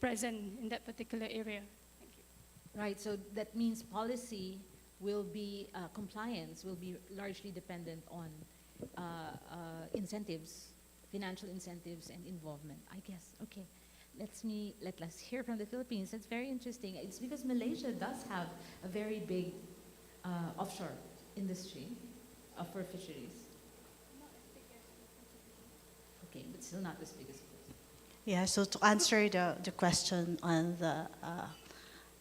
present in that particular area. Thank you. Right, so that means policy will be, compliance will be largely dependent on incentives, financial incentives and involvement, I guess. Okay. Let's hear from the Philippines. It's very interesting. It's because Malaysia does have a very big offshore industry for fisheries. Okay, but still not as big as yours. Yeah, so to answer the question on the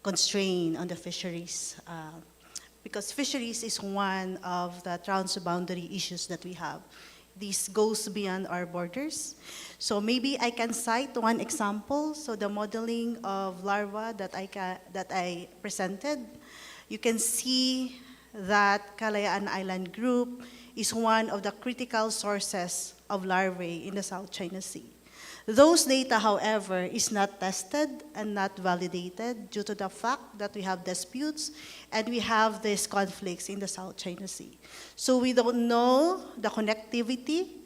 constraint on the fisheries, because fisheries is one of the transboundary issues that we have. This goes beyond our borders. So maybe I can cite one example. So the modeling of larva that I presented, you can see that Kalayaan Island Group is one of the critical sources of larvae in the South China Sea. Those data, however, is not tested and not validated due to the fact that we have disputes and we have these conflicts in the South China Sea. So we don't know the connectivity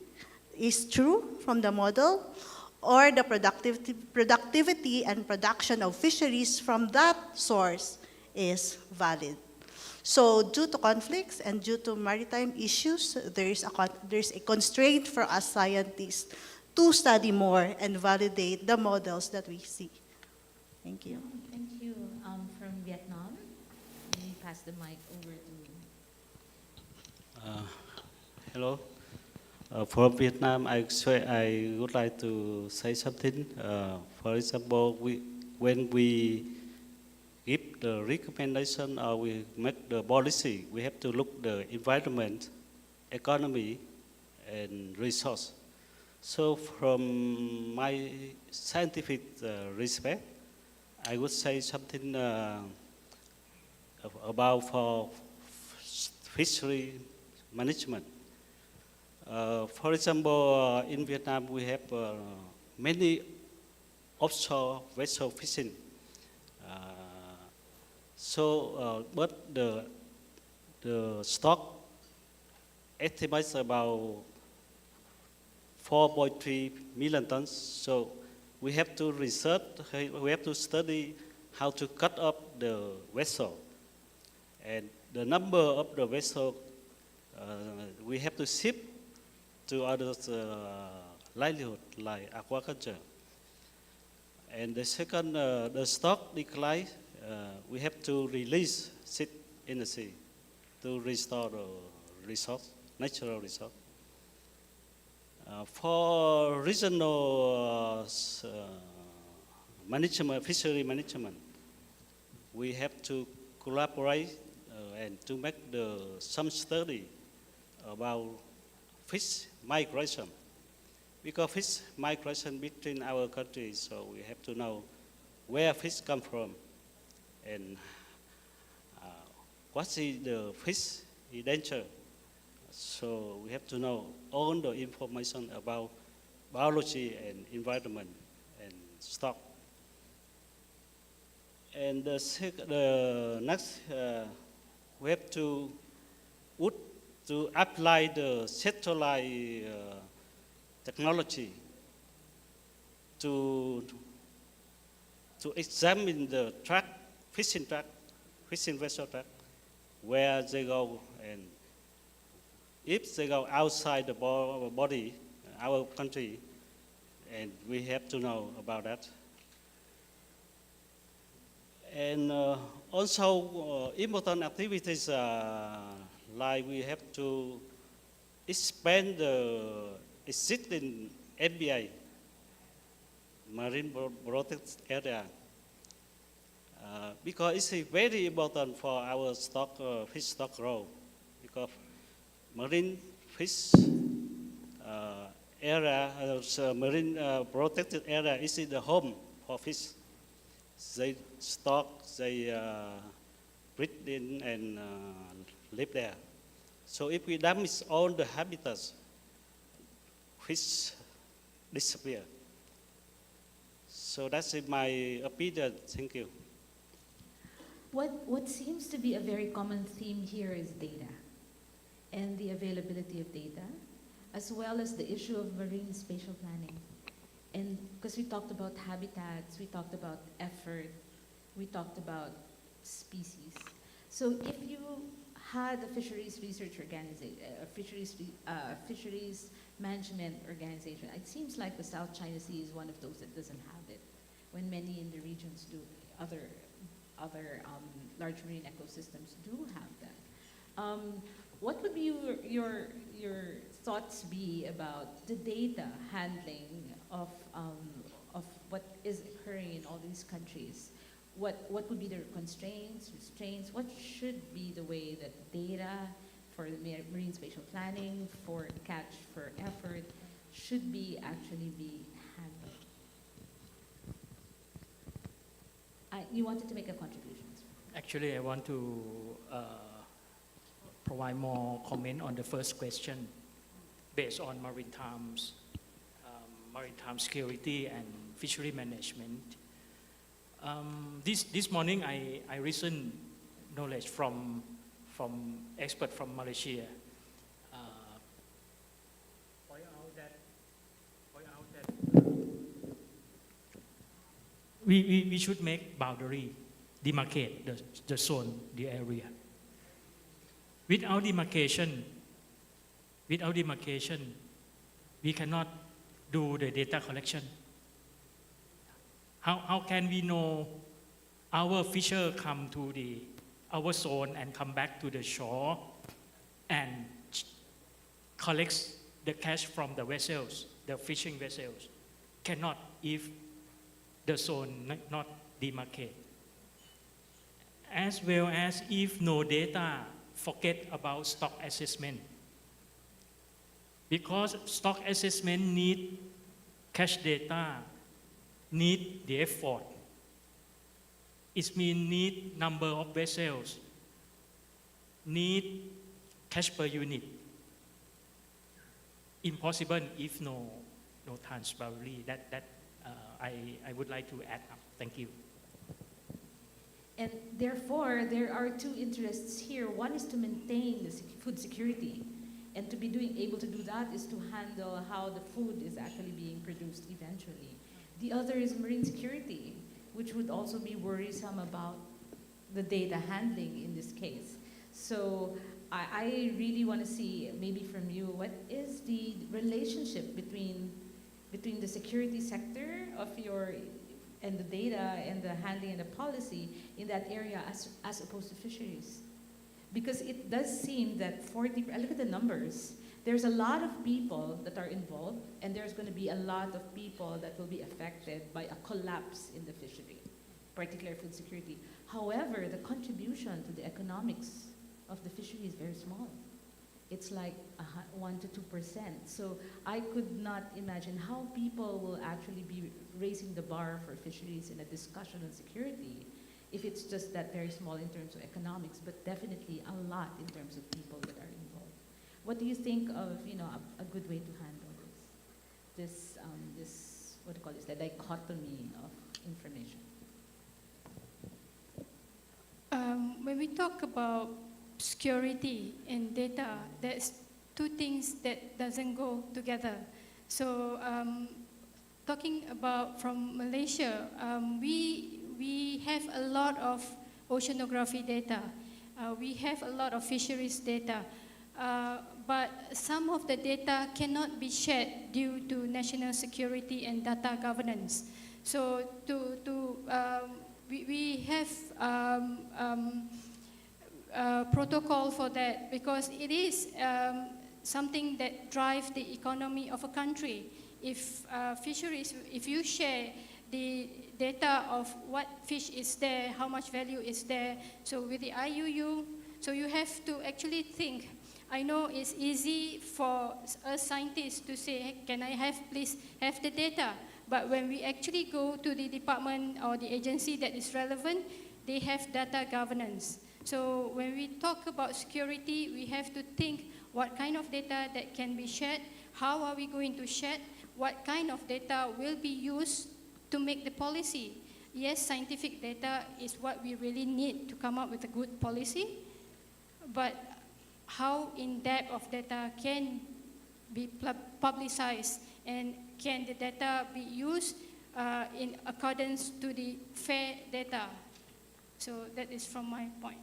is true from the model or the productivity and production of fisheries from that source is valid. So due to conflicts and due to maritime issues, there's a constraint for us scientists to study more and validate the models that we see. Thank you. Thank you. From Vietnam, let me pass the mic over to... Hello. From Vietnam, I would like to say something. For example, when we give the recommendation or we make the policy, we have to look the environment, economy, and resource. So from my scientific respect, I would say something about for fishery management. For example, in Vietnam, we have many offshore vessel fishing. But the stock estimates about 4.3 million tons. So we have to research, we have to study how to cut up the vessel. And the number of the vessel, we have to ship to other livelihood like aquaculture. And the second, the stock decline, we have to release ship in the sea to restore the resource, natural resource. For regional management, fishery management, we have to collaborate and to make some study about fish migration. Because fish migration between our countries, so we have to know where fish come from and what is the fish in danger. So we have to know all the information about biology and environment and stock. And the next, we have to apply the satellite technology to examine the fishing vessel track, where they go, and if they go outside the body, our country, and we have to know about that. And also important activities like we have to expand the existing MBA, Marine Protected Area, because it's very important for our fish stock growth, because marine fish area, marine protected area is the home for fish. They stock, they breed in and live there. So if we damage all the habitats, fish disappear. So that's my opinion. Thank you. What seems to be a very common theme here is data and the availability of data, as well as the issue of marine spatial planning. And because we talked about habitats, we talked about effort, we talked about species. So if you had a fisheries research organization, fisheries management organization, it seems like the South China Sea is one of those that doesn't have it, when many in the regions do, other large marine ecosystems do have that. What would be your thoughts be about the data handling of what is occurring in all these countries? What would be the constraints, restraints? What should be the way that data for the marine spatial planning, for catch, for effort, should be actually be handled? You wanted to make a contribution. Actually, I want to provide more comment on the first question based on maritime security and fishery management. This morning, I received knowledge from expert from Malaysia. Point out that we should make boundary, demarcate the zone, the area. Without demarcation, we cannot do the data collection. How can we know our fisher come to our zone and come back to the shore and collects the catch from the vessels, the fishing vessels? Cannot if the zone not demarcated. As well as if no data, forget about stock assessment. Because stock assessment need catch data, need the effort. It means need number of vessels, need catch per unit. Impossible if no transparency. That I would like to add up. Thank you. And therefore, there are two interests here. One is to maintain the food security. And to be able to do that is to handle how the food is actually being produced eventually. The other is marine security, which would also be worrisome about the data handling in this case. So I really want to see, maybe from you, what is the relationship between the security sector of and the data and the handling and the policy in that area as opposed to fisheries? Because it does seem that I look at the numbers, there's a lot of people that are involved, and there's going to be a lot of people that will be affected by a collapse in the fishery, particularly food security. However, the contribution to the economics of the fishery is very small. It's like 1 to 2%. So I could not imagine how people will actually be raising the bar for fisheries in a discussion on security if it's just that very small in terms of economics, but definitely a lot in terms of people that are involved. What do you think of, a good way to handle this, what do you call this, the dichotomy of information? When we talk about security and data, there's two things that doesn't go together. So talking about from Malaysia, we have a lot of oceanography data. We have a lot of fisheries data. But some of the data cannot be shared due to national security and data governance. So we have protocol for that because it is something that drives the economy of a country. If fisheries, if you share the data of what fish is there, how much value is there, so with the IUU, so you have to actually think. I know it's easy for us scientists to say, hey, can I please have the data? But when we actually go to the department or the agency that is relevant, they have data governance. So when we talk about security, we have to think what kind of data that can be shared, how are we going to share, what kind of data will be used to make the policy. Yes, scientific data is what we really need to come up with a good policy, but how in-depth of data can be publicized and can the data be used in accordance to the fair data? So that is from my point.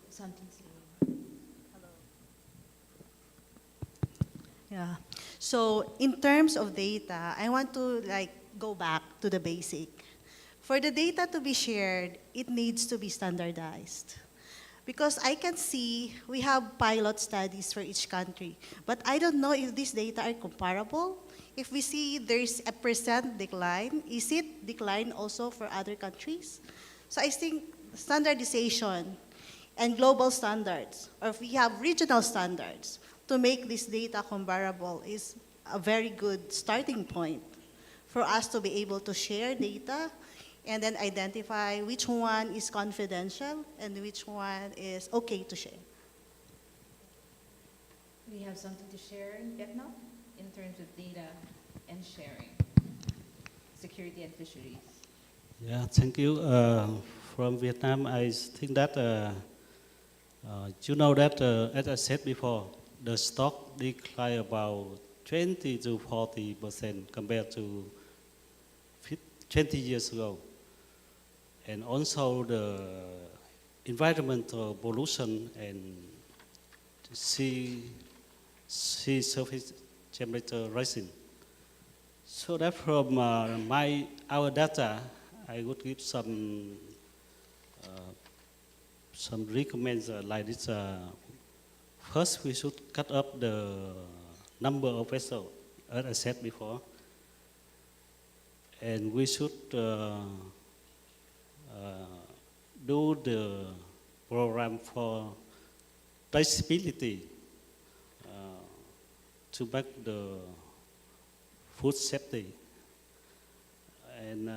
Something Yeah. So in terms of data, I want to go back to the basic. For the data to be shared, it needs to be standardized. Because I can see we have pilot studies for each country, but I don't know if these data are comparable. If we see there's a % decline, is it decline also for other countries? So I think standardization and global standards, or if we have regional standards, to make this data comparable is a very good starting point for us to be able to share data and then identify which one is confidential and which one is okay to share. We have something to share in Vietnam in terms of data and sharing, security and fisheries. Yeah, thank you. From Vietnam, I think that you know that, as I said before, the stock declined about 20 to 40% compared to 20 years ago. And also the environmental pollution and sea surface temperature rising. So that from our data, I would give some recommends like this. First, we should cut up the number of vessels, as I said before, and we should do the program for traceability to make the food safety, and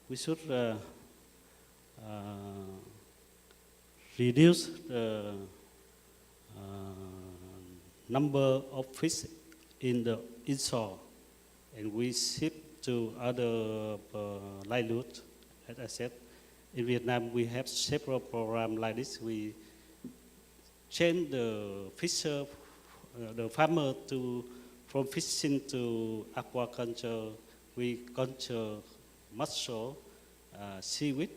we should reduce the number of fish in the inshore, and we ship to other livelihood. As I said, in Vietnam we have several programs like this. We change the fisher, the farmer from fishing to aquaculture. We culture mussel, seaweed,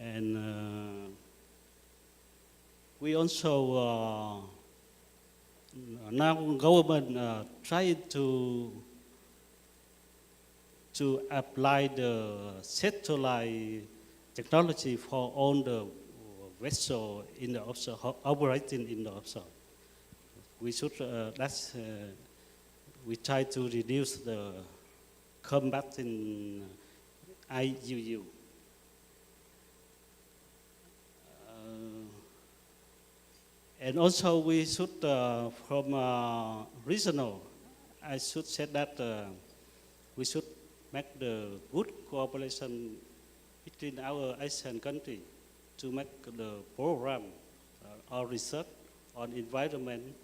and we also now government trying to apply the satellite technology for all the vessels in the offshore operating in the offshore. We should we try to reduce the combat in IUU. And also we should, from regional, I should say that we should make the good cooperation between our ASEAN country to make the program or research on environment,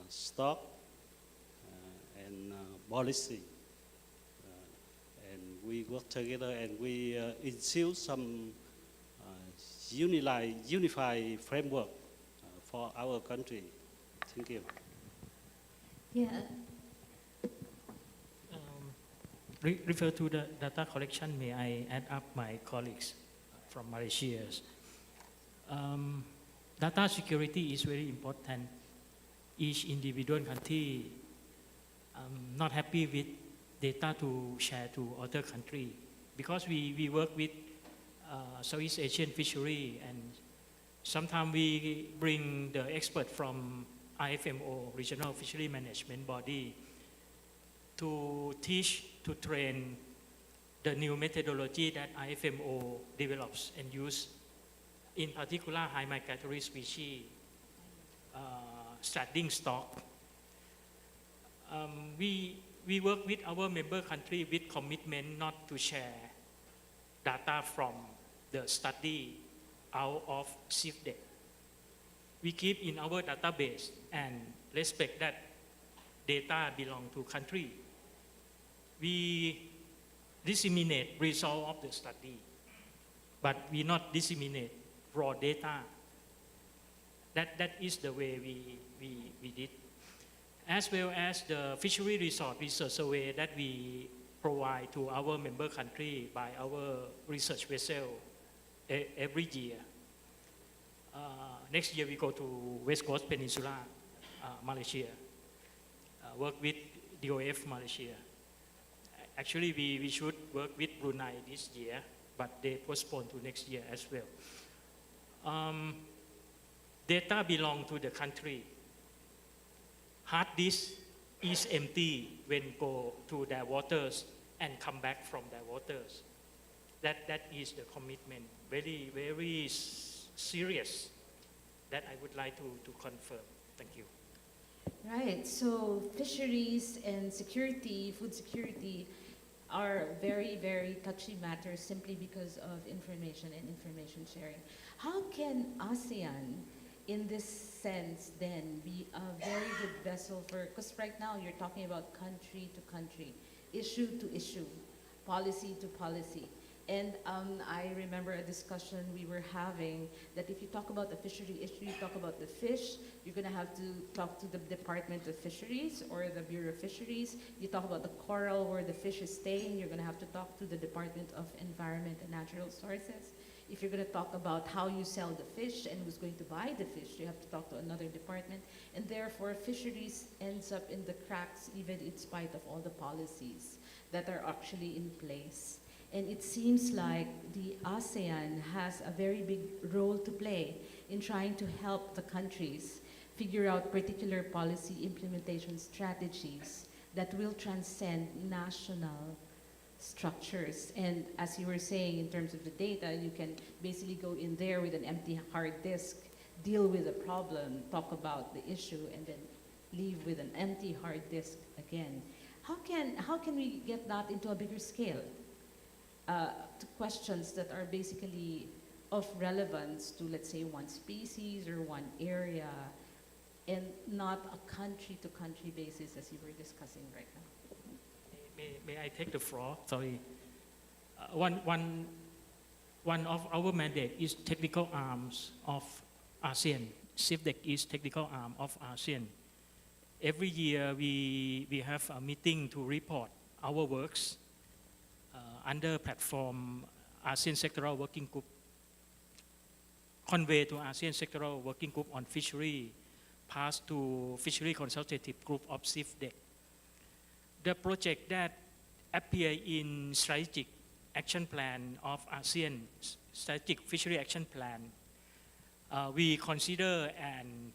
stock, and policy. And we work together and we ensure some unified framework for our country. Thank you. Yeah. Refer to the data collection, may I add up my colleagues from Malaysia? Data security is very important. Each individual country not happy with data to share to other country because we work with Southeast Asian fishery and sometimes we bring the expert from IFMO, Regional Fishery Management Body, to teach, to train the new methodology that IFMO develops and use, in particular high migratory species, studying stock. We work with our member country with commitment not to share data from the study out of CIFDEC. We keep in our database and respect that data belong to country. We disseminate result of the study, but we not disseminate raw data. That is the way we did. As well as the fishery resort research survey that we provide to our member country by our research vessel every year. Next year we go to West Coast Peninsula, Malaysia, work with DOF Malaysia. Actually, we should work with Brunei this year, but they postponed to next year as well. Data belong to the country. Hard disk is empty when go to their waters and come back from their waters. That is the commitment, very, very serious, that I would like to confirm. Thank you. Right, so fisheries and security, food security, are very, very touchy matters simply because of information and information sharing. How can ASEAN, in this sense, then be a very good vessel for, because right now you're talking about country to country, issue to issue, policy to policy. And I remember a discussion we were having that if you talk about the fishery issue, you talk about the fish, you're going to have to talk to the Department of Fisheries or the Bureau of Fisheries. You talk about the coral where the fish is staying, you're going to have to talk to the Department of Environment and Natural Resources. If you're going to talk about how you sell the fish and who's going to buy the fish, you have to talk to another department. And therefore, fisheries ends up in the cracks even in spite of all the policies that are actually in place. And it seems like the ASEAN has a very big role to play in trying to help the countries figure out particular policy implementation strategies that will transcend national structures. And as you were saying, in terms of the data, you can basically go in there with an empty hard disk, deal with the problem, talk about the issue, and then leave with an empty hard disk again. How can we get that into a bigger scale? To questions that are basically of relevance to, let's say, one species or one area, and not a country-to-country basis as you were discussing right now. May I take the floor? Sorry. One of our mandate is technical arms of ASEAN. CIFDEC is technical arm of ASEAN. Every year we have a meeting to report our works under platform ASEAN Sectoral Working Group, convey to ASEAN Sectoral Working Group on Fishery, pass to Fishery Consultative Group of CIFDEC. The project that appear in Strategic Action Plan of ASEAN, Strategic Fishery Action Plan, we consider and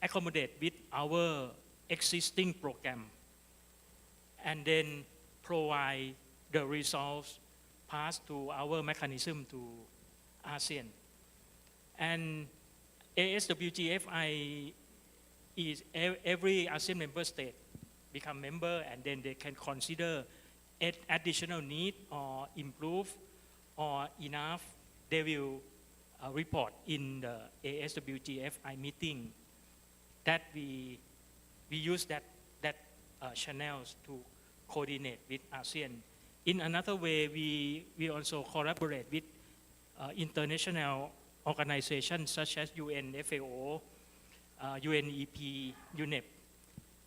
accommodate with our existing program, and then provide the results passed to our mechanism to ASEAN. And ASWGFI is every ASEAN member state become member, and then they can consider additional need or improve or enough. They will report in the ASWGFI meeting that we use that channels to coordinate with ASEAN. In another way, we also collaborate with international organizations such as UNFAO, UNEP, UNEP,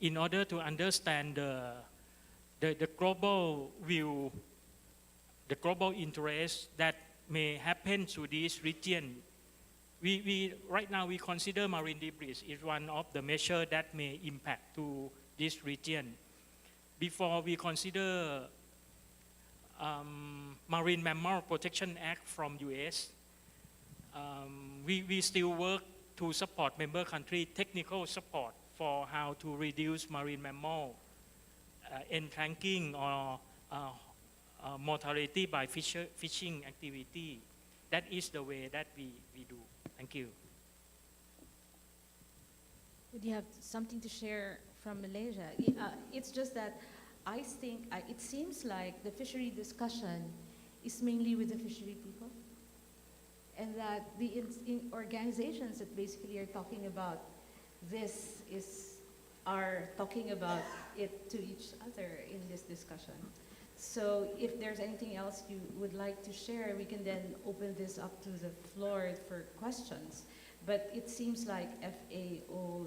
in order to understand the global view, the global interest that may happen to this region. Right now we consider marine debris is one of the measures that may impact to this region. Before we consider Marine Mammal Protection Act from US, we still work to support member country technical support for how to reduce marine mammal entranking or mortality by fishing activity. That is the way that we do. Thank you. Would you have something to share from Malaysia? It's just that I think it seems like the fishery discussion is mainly with the fishery people, and that the organizations that basically are talking about this are talking about it to each other in this discussion. So if there's anything else you would like to share, we can then open this up to the floor for questions. But it seems like FAO,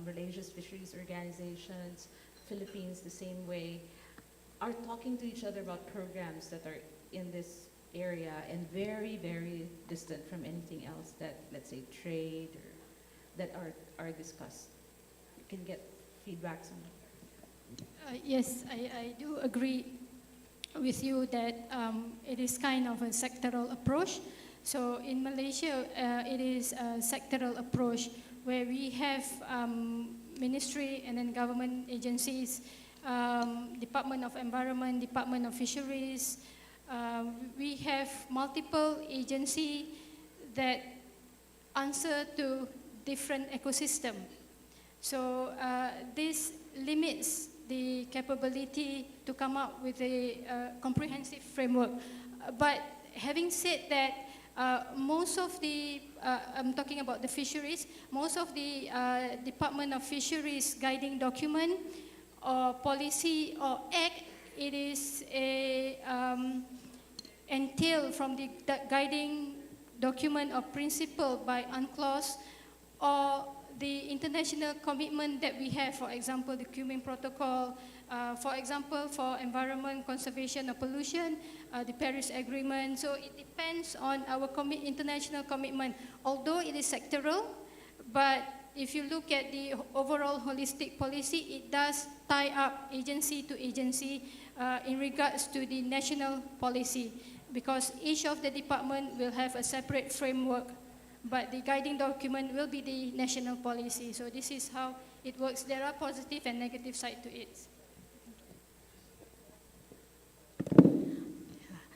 Malaysia's fisheries organizations, Philippines the same way, are talking to each other about programs that are in this area and very, very distant from anything else that, let's say, trade or that are discussed. You can get feedbacks on it. Yes, I do agree with you that it is kind of a sectoral approach. So in Malaysia, it is a sectoral approach where we have ministry and then government agencies, Department of Environment, Department of Fisheries. We have multiple agencies that answer to different ecosystem. So this limits the capability to come up with a comprehensive framework. But having said that, most of the, I'm talking about the fisheries, most of the Department of Fisheries guiding document or policy or act, it is a entail from the guiding document or principle by UNCLOS or the international commitment that we have, for example, the Kunming Protocol, for example, for environment conservation or pollution, the Paris Agreement. So it depends on our international commitment. Although it is sectoral, but if you look at the overall holistic policy, it does tie up agency to agency in regards to the national policy, because each of the department will have a separate framework, but the guiding document will be the national policy. So this is how it works. There are positive and negative side to it.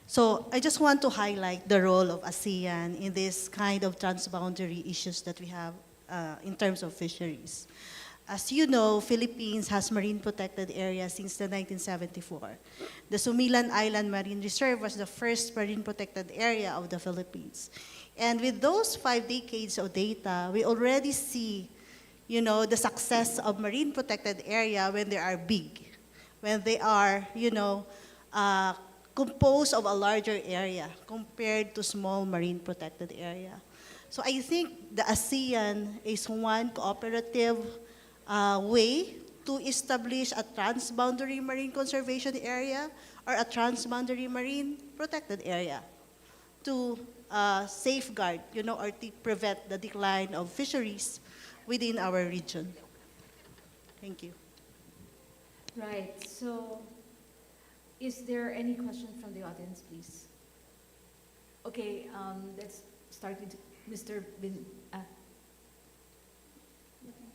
So I just want to highlight the role of ASEAN in this kind of transboundary issues that we have in terms of fisheries. As you know, Philippines has marine protected areas since the 1974. The Sumilan Island Marine Reserve was the first marine protected area of the Philippines. And with those 5 decades of data, we already see, the success of marine protected area when they are big, when they are, composed of a larger area compared to small marine protected area. So I think the ASEAN is one cooperative way to establish a transboundary marine conservation area or a transboundary marine protected area to safeguard, or to prevent the decline of fisheries within our region. Thank you. Right, so is there any question from the audience, please? Okay, let's start with Mr. Bin.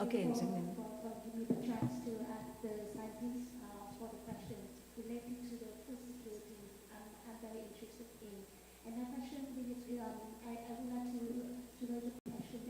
Okay, Mr. Bin. For giving me the chance to ask the scientists for the question related to the food security. I'm very interested in. And my question is, I would like to know the question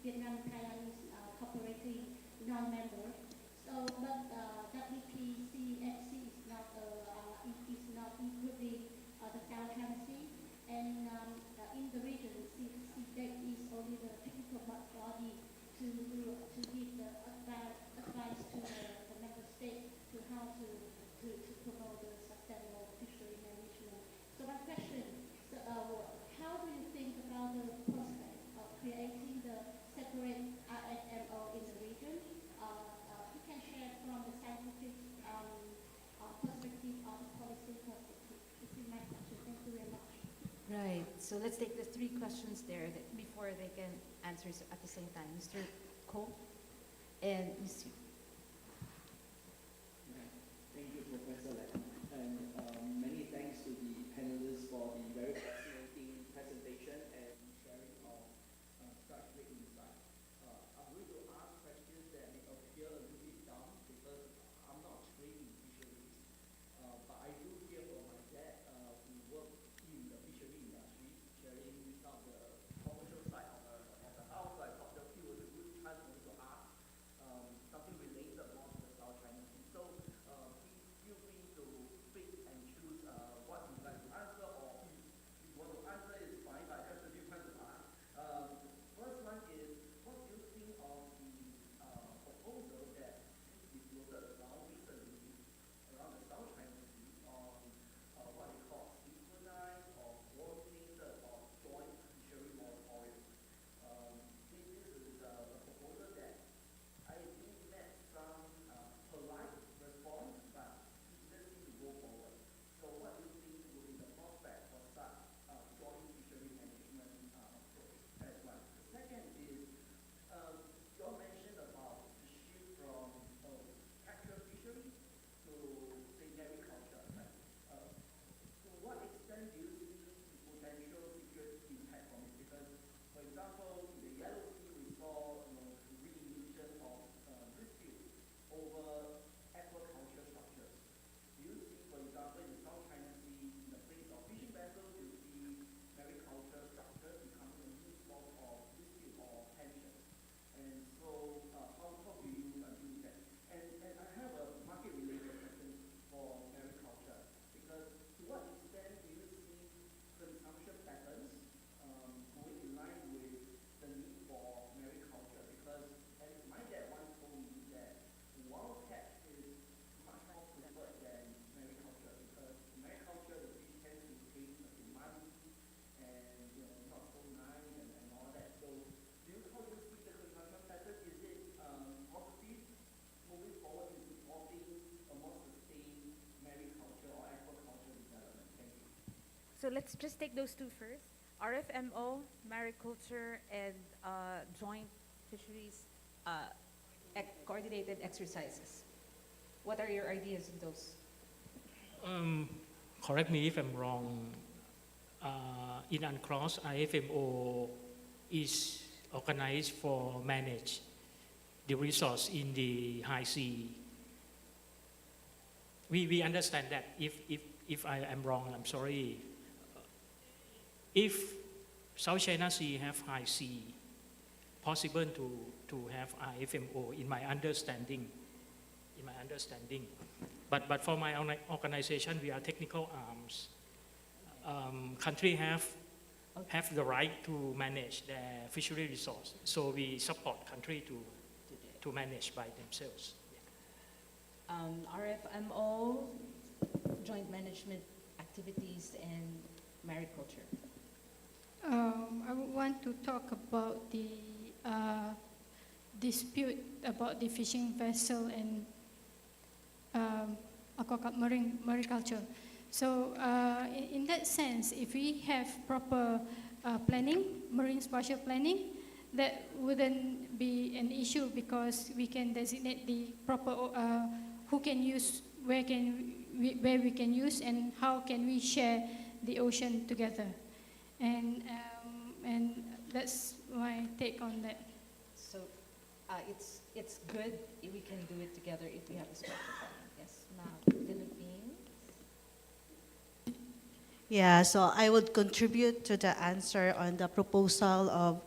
Vietnam-Thailand cooperative non-member. So, but WPCFC is not including the South China Sea, and in the region, CDEC is only the technical body to give the advice to the member state to how to promote the sustainable fishery management. So my question, how do you think about the prospect of creating the separate RFMO in the region? You can share from the scientific perspective or the policy perspective. This is my question. Thank you very much. Right. So let's take the three questions there before they can answer at the same time. Mr. Ko and Ms. Yu. Thank you, Professor Lam, and many thanks to the panelists for the very fascinating presentation and sharing of such great insight. I'm going to ask questions that may appear a little bit dumb because I'm not trained in fisheries, but I do hear from my dad who worked in the fishery industry, sharing some of the commercial side of the house. So I thought that it was a good chance for me to ask something related more to the South China Sea. So please feel free to pick and choose what you'd like to answer, or if you want to answer, it's fine, but I just a few times to ask. First one is, what do you think of the proposal that is floated around recently around the South China Sea on what they call synchronized or coordinated or joint fishery moratorium? This is a proposal that I think met some polite response, but it didn't seem to go forward. So what do you think will be the prospect for such joint fishery management approach? That's one. The second is, you all mentioned about the shift from capture fishery to, say, mariculture, right? To what extent do you see the potential security impact from it? Because, for example, in the Yellow Sea, we saw re-emission of disputes over aquaculture structures. Do you see, for example, in the South China Sea, in the place of fishing vessels, you see mariculture structures becoming a new source of dispute or tension? And so, how do you deal with that? And I have a market-related question for mariculture, because to what extent do you see consumption patterns going in line with the need for mariculture? Because as my dad once told me that wild catch is much more preferred than mariculture, because mariculture, the fish tends to taste a bit muddy and not so nice and all that. So how do you see the consumption pattern? Is it positive moving forward in supporting a more sustained mariculture or aquaculture development? Thank you. So let's just take those two first. RFMO, mariculture, and joint fisheries coordinated exercises. What are your ideas on those? Correct me if I'm wrong. In UNCLOS, IFMO is organized for manage the resource in the high sea. We understand that. If I am wrong, I'm sorry. If South China Sea have high sea, possible to have IFMO in my understanding. But for my organization, we are technical arms. Country have the right to manage their fishery resource, so we support country to manage by themselves. RFMO, joint management activities, and mariculture. I would want to talk about the dispute about the fishing vessel and mariculture. So in that sense, if we have proper planning, marine spatial planning, that wouldn't be an issue because we can designate the proper who can use, where we can use, and how can we share the ocean together. And that's my take on that. So it's good if we can do it together if we have a special planning. Yes, now Philippines. Yeah, so I would contribute to the answer on the proposal of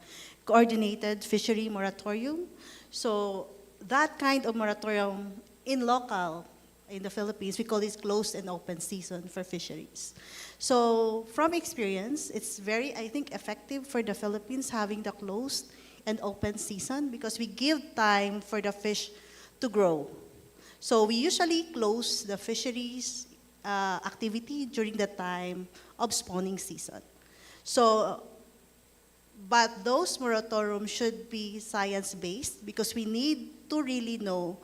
coordinated fishery moratorium. So that kind of moratorium in the Philippines, we call it closed and open season for fisheries. So from experience, it's very, I think, effective for the Philippines having the closed and open season because we give time for the fish to grow. So we usually close the fisheries activity during the time of spawning season. So, but those moratoriums should be science-based because we need to really know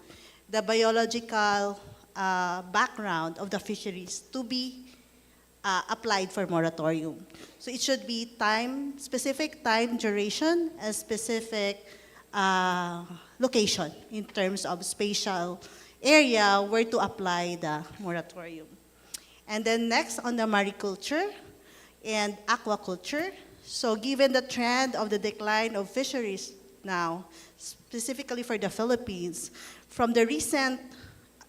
the biological background of the fisheries to be applied for moratorium. So it should be specific time duration, and specific location in terms of spatial area where to apply the moratorium. And then next on the mariculture and aquaculture. So given the trend of the decline of fisheries now, specifically for the Philippines, from the recent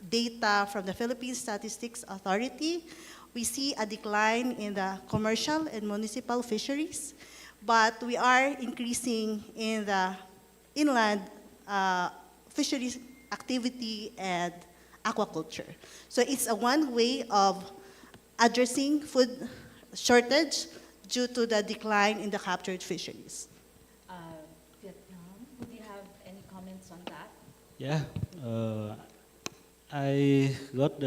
data from the Philippine Statistics Authority, we see a decline in the commercial and municipal fisheries, but we are increasing in the inland fisheries activity and aquaculture. So it's a one way of addressing food shortage due to the decline in the captured fisheries. Vietnam, would you have any comments on that? Yeah, I got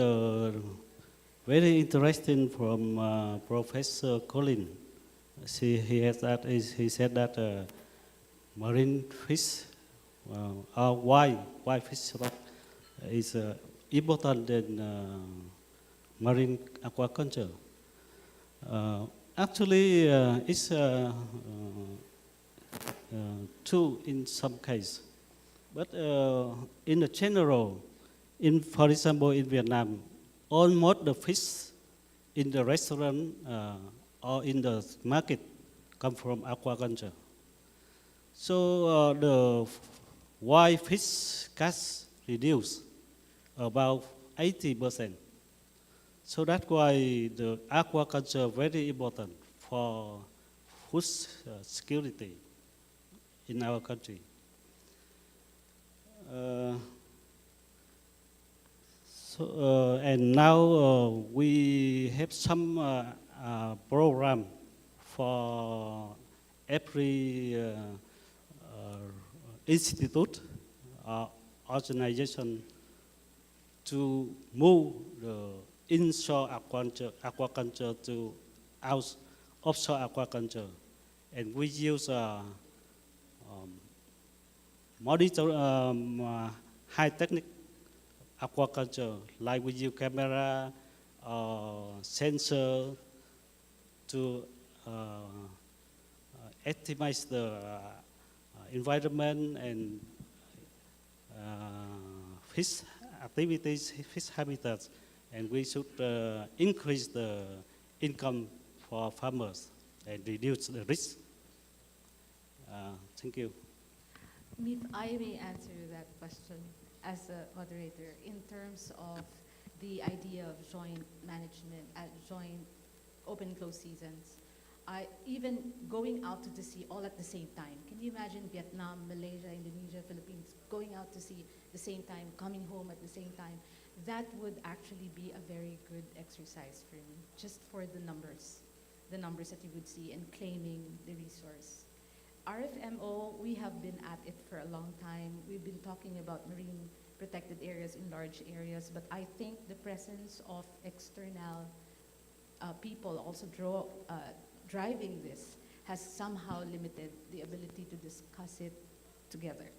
very interesting from Professor Colin. He said that marine fish, why fish stock is important than marine aquaculture. Actually, it's true in some cases, but in the general, for example, in Vietnam, almost the fish in the restaurant or in the market come from aquaculture. So the wild fish catch reduced about 80%. So that's why the aquaculture very important for food security in our country. And now we have some program for every institute organization to move the inshore aquaculture to offshore aquaculture. And we use high technique aquaculture, like we use camera, sensor to optimize the environment and fish activities, fish habitats, and we should increase the income for farmers and reduce the risk. Thank you. If I may answer that question as a moderator, in terms of the idea of joint management, joint open and closed seasons, even going out to the sea all at the same time. Can you imagine Vietnam, Malaysia, Indonesia, Philippines going out to sea at the same time, coming home at the same time? That would actually be a very good exercise for me, just for the numbers that you would see, and claiming the resource. RFMO, we have been at it for a long time. We've been talking about marine protected areas in large areas, but I think the presence of external people also driving this has somehow limited the ability to discuss it together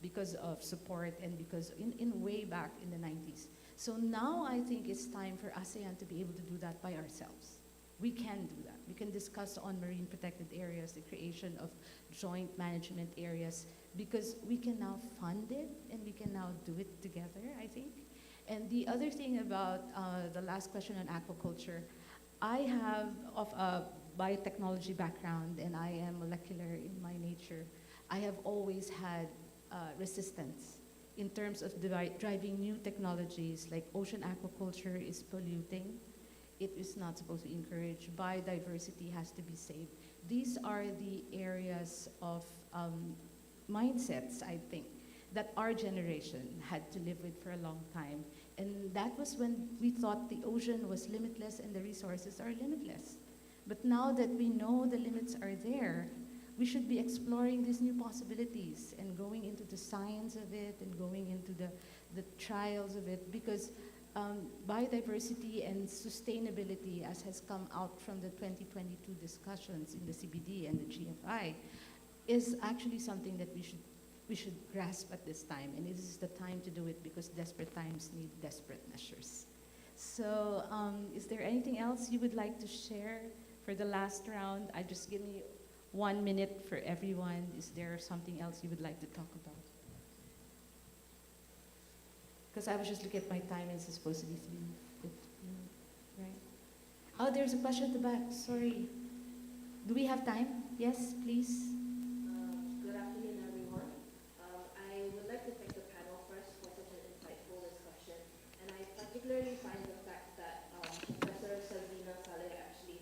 because of support and because in way back in the 90s. So now I think it's time for ASEAN to be able to do that by ourselves. We can do that. We can discuss on marine protected areas, the creation of joint management areas, because we can now fund it and we can now do it together, I think. And the other thing about the last question on aquaculture, I have of a biotechnology background and I am molecular in my nature. I have always had resistance in terms of driving new technologies like ocean aquaculture is polluting. It is not supposed to encourage. Biodiversity has to be saved. these are the areas of mindsets, I think, that our generation had to live with for a long time. And that was when we thought the ocean was limitless and the resources are limitless. But now that we know the limits are there, we should be exploring these new possibilities and going into the science of it and going into the trials of it, because biodiversity and sustainability, as has come out from the 2022 discussions in the CBD and the GFI, is actually something that we should grasp at this time, and this is the time to do it because desperate times need desperate measures. So is there anything else you would like to share for the last round? I just give me 1 minute for everyone. Is there something else you would like to talk about? Because I was just looking at my time and it's supposed to be 3:15, right? Oh, there's a question at the back, sorry. Do we have time? Yes, please. Good afternoon, everyone. I would like to thank the panel first for such an insightful discussion. And I particularly find the fact that Professor Sazlina Saleh actually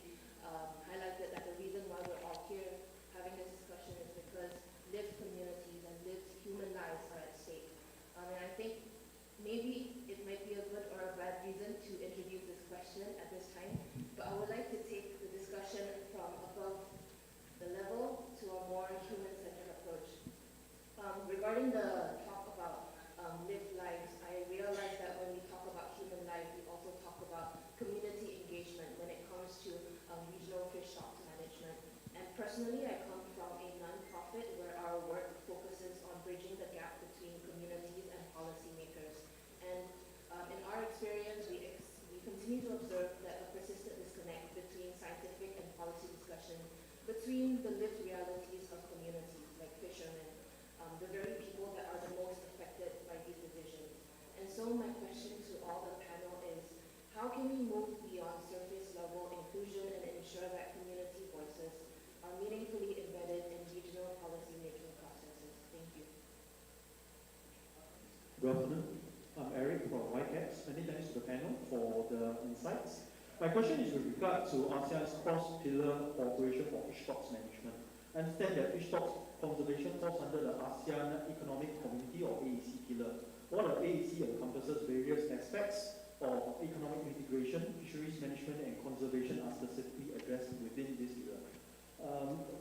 highlighted that the reason why we're all here having this discussion is because lived communities and lived human lives are at stake. And I think maybe it might be a good or a bad reason to introduce this question at this time, but I would like to take the discussion from above the level to a more human-centered approach. Regarding the talk about lived lives, I realize that when we talk about human life, we also talk about community engagement when it comes to regional fish stocks management. And personally, I come from a non-profit where our work focuses on bridging the gap between communities and policymakers. And in our experience, we continue to observe that a persistent disconnect between scientific and policy discussion, between the lived realities of communities like fishermen, the very people that are the most affected by these divisions. And so my question to all the panel is, how can we move beyond surface level inclusion and ensure that community voices are meaningfully embedded in regional policy making processes? Thank you. Good afternoon. I'm Eric from Whitecaps. Many thanks to the panel for the insights. My question is with regard to ASEAN's cross-pillar cooperation for fish stocks management. I understand that fish stocks conservation falls under the ASEAN Economic Community or AEC pillar. While the AEC encompasses various aspects of economic integration, fisheries management and conservation are specifically addressed within this pillar.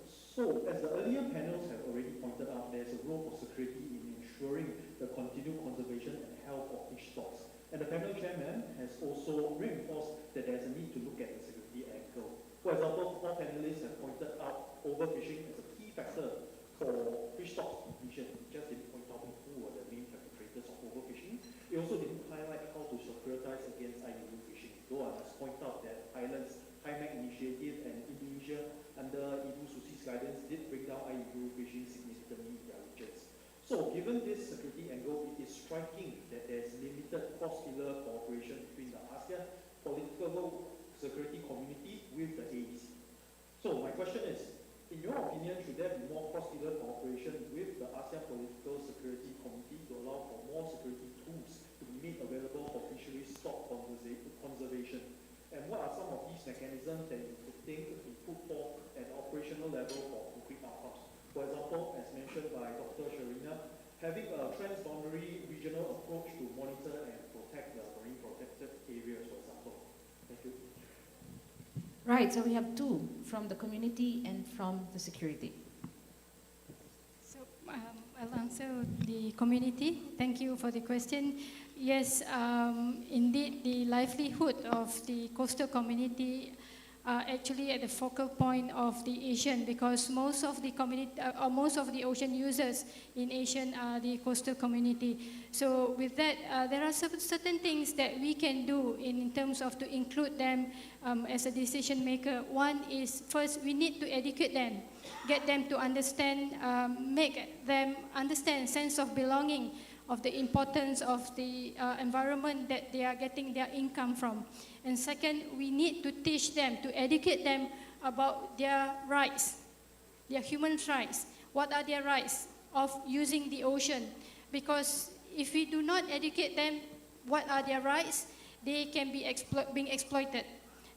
So, as the earlier panels have already pointed out, there's a role for security in ensuring the continued conservation and health of fish stocks. And the panel chairman has also reinforced that there's a need to look at the security angle. For example, all panelists have pointed out overfishing as a key factor for fish stocks depletion. Just didn't point out who were the main perpetrators of overfishing. It also didn't highlight how to securitize against IUU fishing, though I must point out that Thailand's HIMAC initiative and Indonesia under Ibu Susi's guidance did bring down IUU fishing significantly in their regions. So given this security angle, it is striking that there's limited cross-pillar cooperation between the ASEAN political security community with the AEC. So my question is, in your opinion, should there be more cross-pillar cooperation with the ASEAN political security community to allow for more security tools to be made available for fisheries stock conservation? And what are some of these mechanisms that you could think could be put forth at the operational level for concrete outcomes? For example, as mentioned by Dr. Sharina, having a transboundary regional approach to monitor and protect the marine protected areas, for example. Thank you. Right, so we have two, from the community and from the security. So I'll answer the community. Thank you for the question. Yes, indeed, the livelihood of the coastal community are actually at the focal point of the ASEAN, because most of the community, most of the ocean users in ASEAN are the coastal community. So with that, there are certain things that we can do in terms of to include them as a decision maker. One is, first, we need to educate them, get them to understand, make them understand sense of belonging, of the importance of the environment that they are getting their income from. And second, we need to teach them, to educate them about their rights, their human rights. What are their rights of using the ocean? Because if we do not educate them what are their rights, they can be being exploited.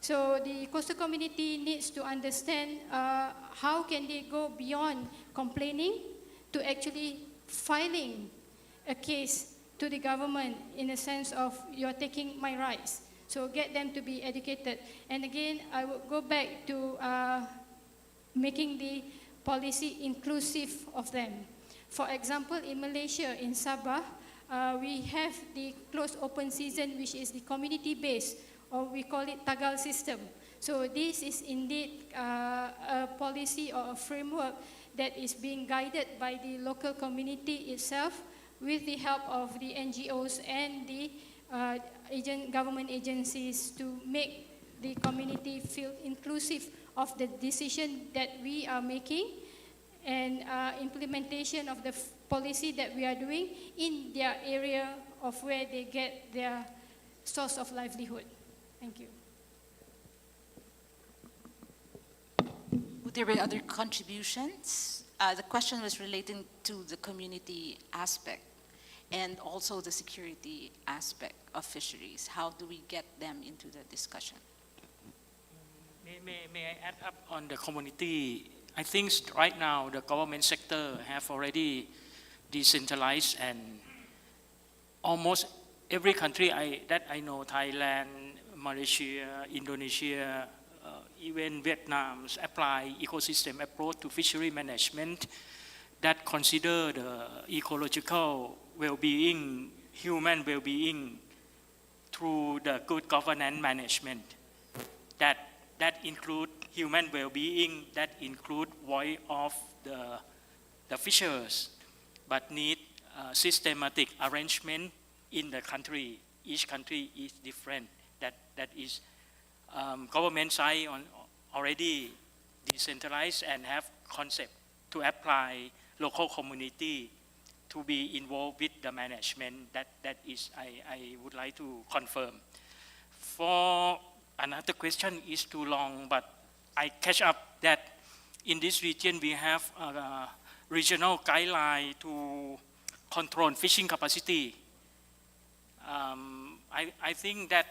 So the coastal community needs to understand how can they go beyond complaining to actually filing a case to the government in a sense of you're taking my rights. So get them to be educated. And again, I will go back to making the policy inclusive of them. For example, in Malaysia, in Sabah, we have the closed open season, which is the community-based, or we call it Tagal system. So this is indeed a policy or a framework that is being guided by the local community itself with the help of the NGOs and the government agencies to make the community feel inclusive of the decision that we are making and implementation of the policy that we are doing in their area of where they get their source of livelihood. Thank you. Would there be other contributions? The question was relating to the community aspect and also the security aspect of fisheries. How do we get them into the discussion? May I add up on the community? I think right now the government sector have already decentralized, and almost every country that I know, Thailand, Malaysia, Indonesia, even Vietnam, apply ecosystem approach to fishery management that consider the ecological well-being, human well-being through the good governance management. That include human well-being, that include voice of the fishers, but need systematic arrangement in the country. Each country is different. That is government side already decentralized and have concept to apply local community to be involved with the management. That is I would like to confirm. For another question is too long, but I catch up that in this region we have a regional guideline to control fishing capacity. I think that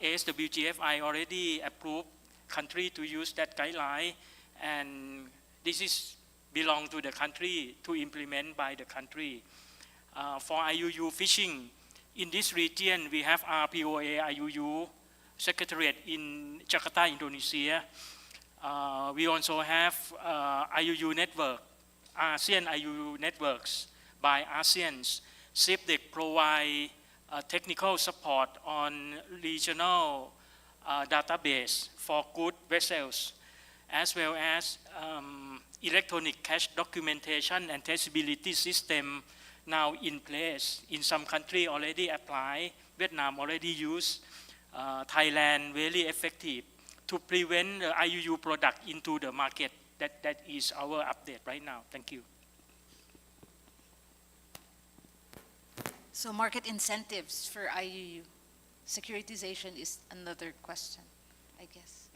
ASWGFI already approved country to use that guideline, and this is belong to the country to implement by the country. For IUU fishing, in this region we have RPOA IUU Secretariat in Jakarta, Indonesia. We also have IUU network, ASEAN IUU networks by ASEANs. SIPDEC provide technical support on regional database for good vessels, as well as electronic cash documentation and traceability system now in place. In some country already apply, Vietnam already use, Thailand very effective to prevent the IUU product into the market. That is our update right now. Thank you. So market incentives for IUU. Securitization is another question, I guess.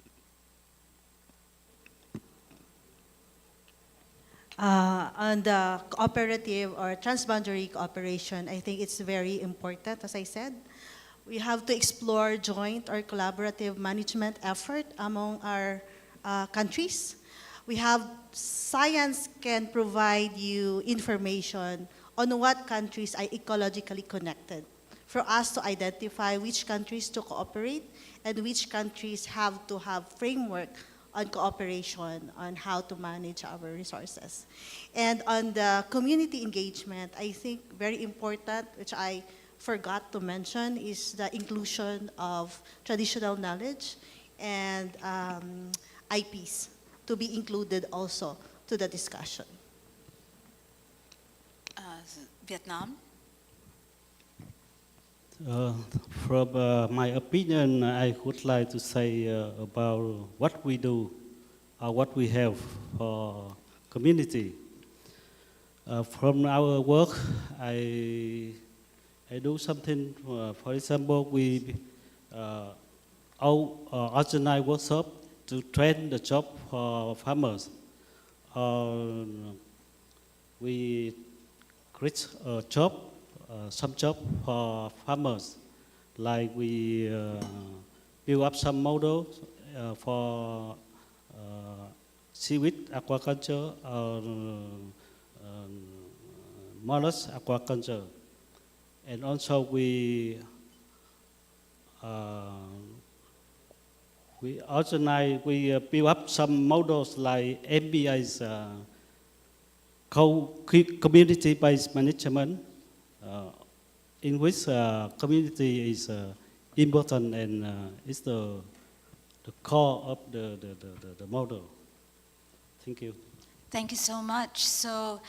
On the cooperative or transboundary cooperation, I think it's very important, as I said. We have to explore joint or collaborative management effort among our countries. We have science can provide you information on what countries are ecologically connected for us to identify which countries to cooperate and which countries have to have framework on cooperation on how to manage our resources. And on the community engagement, I think very important, which I forgot to mention, is the inclusion of traditional knowledge and IPs to be included also to the discussion. Vietnam? From my opinion, I would like to say about what we do, what we have for community. From our work, I do something. For example, we organize workshop to train the job for farmers. We create a job, some job for farmers, like we build up some models for seaweed aquaculture or mollusk aquaculture. And also we build up some models like MBA's community-based management, in which community is important and is the core of the model. Thank you. Thank you so much. So,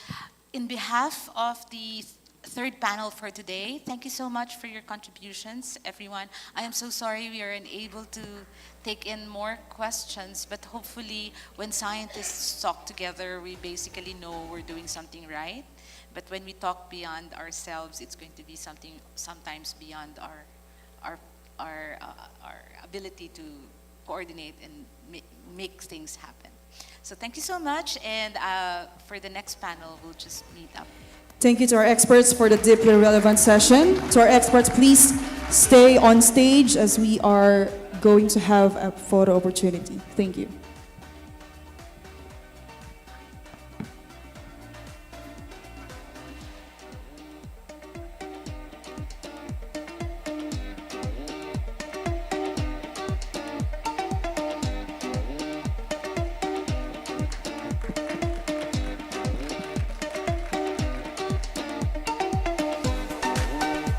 in behalf of the third panel for today, thank you so much for your contributions, everyone. I am so sorry we are unable to take in more questions, but hopefully when scientists talk together, we basically know we're doing something right. But when we talk beyond ourselves, it's going to be something sometimes beyond our ability to coordinate and make things happen. So thank you so much, and for the next panel, we'll just meet up. Thank you to our experts for the deeply relevant session. To our experts, please stay on stage as we are going to have a photo opportunity. Thank you.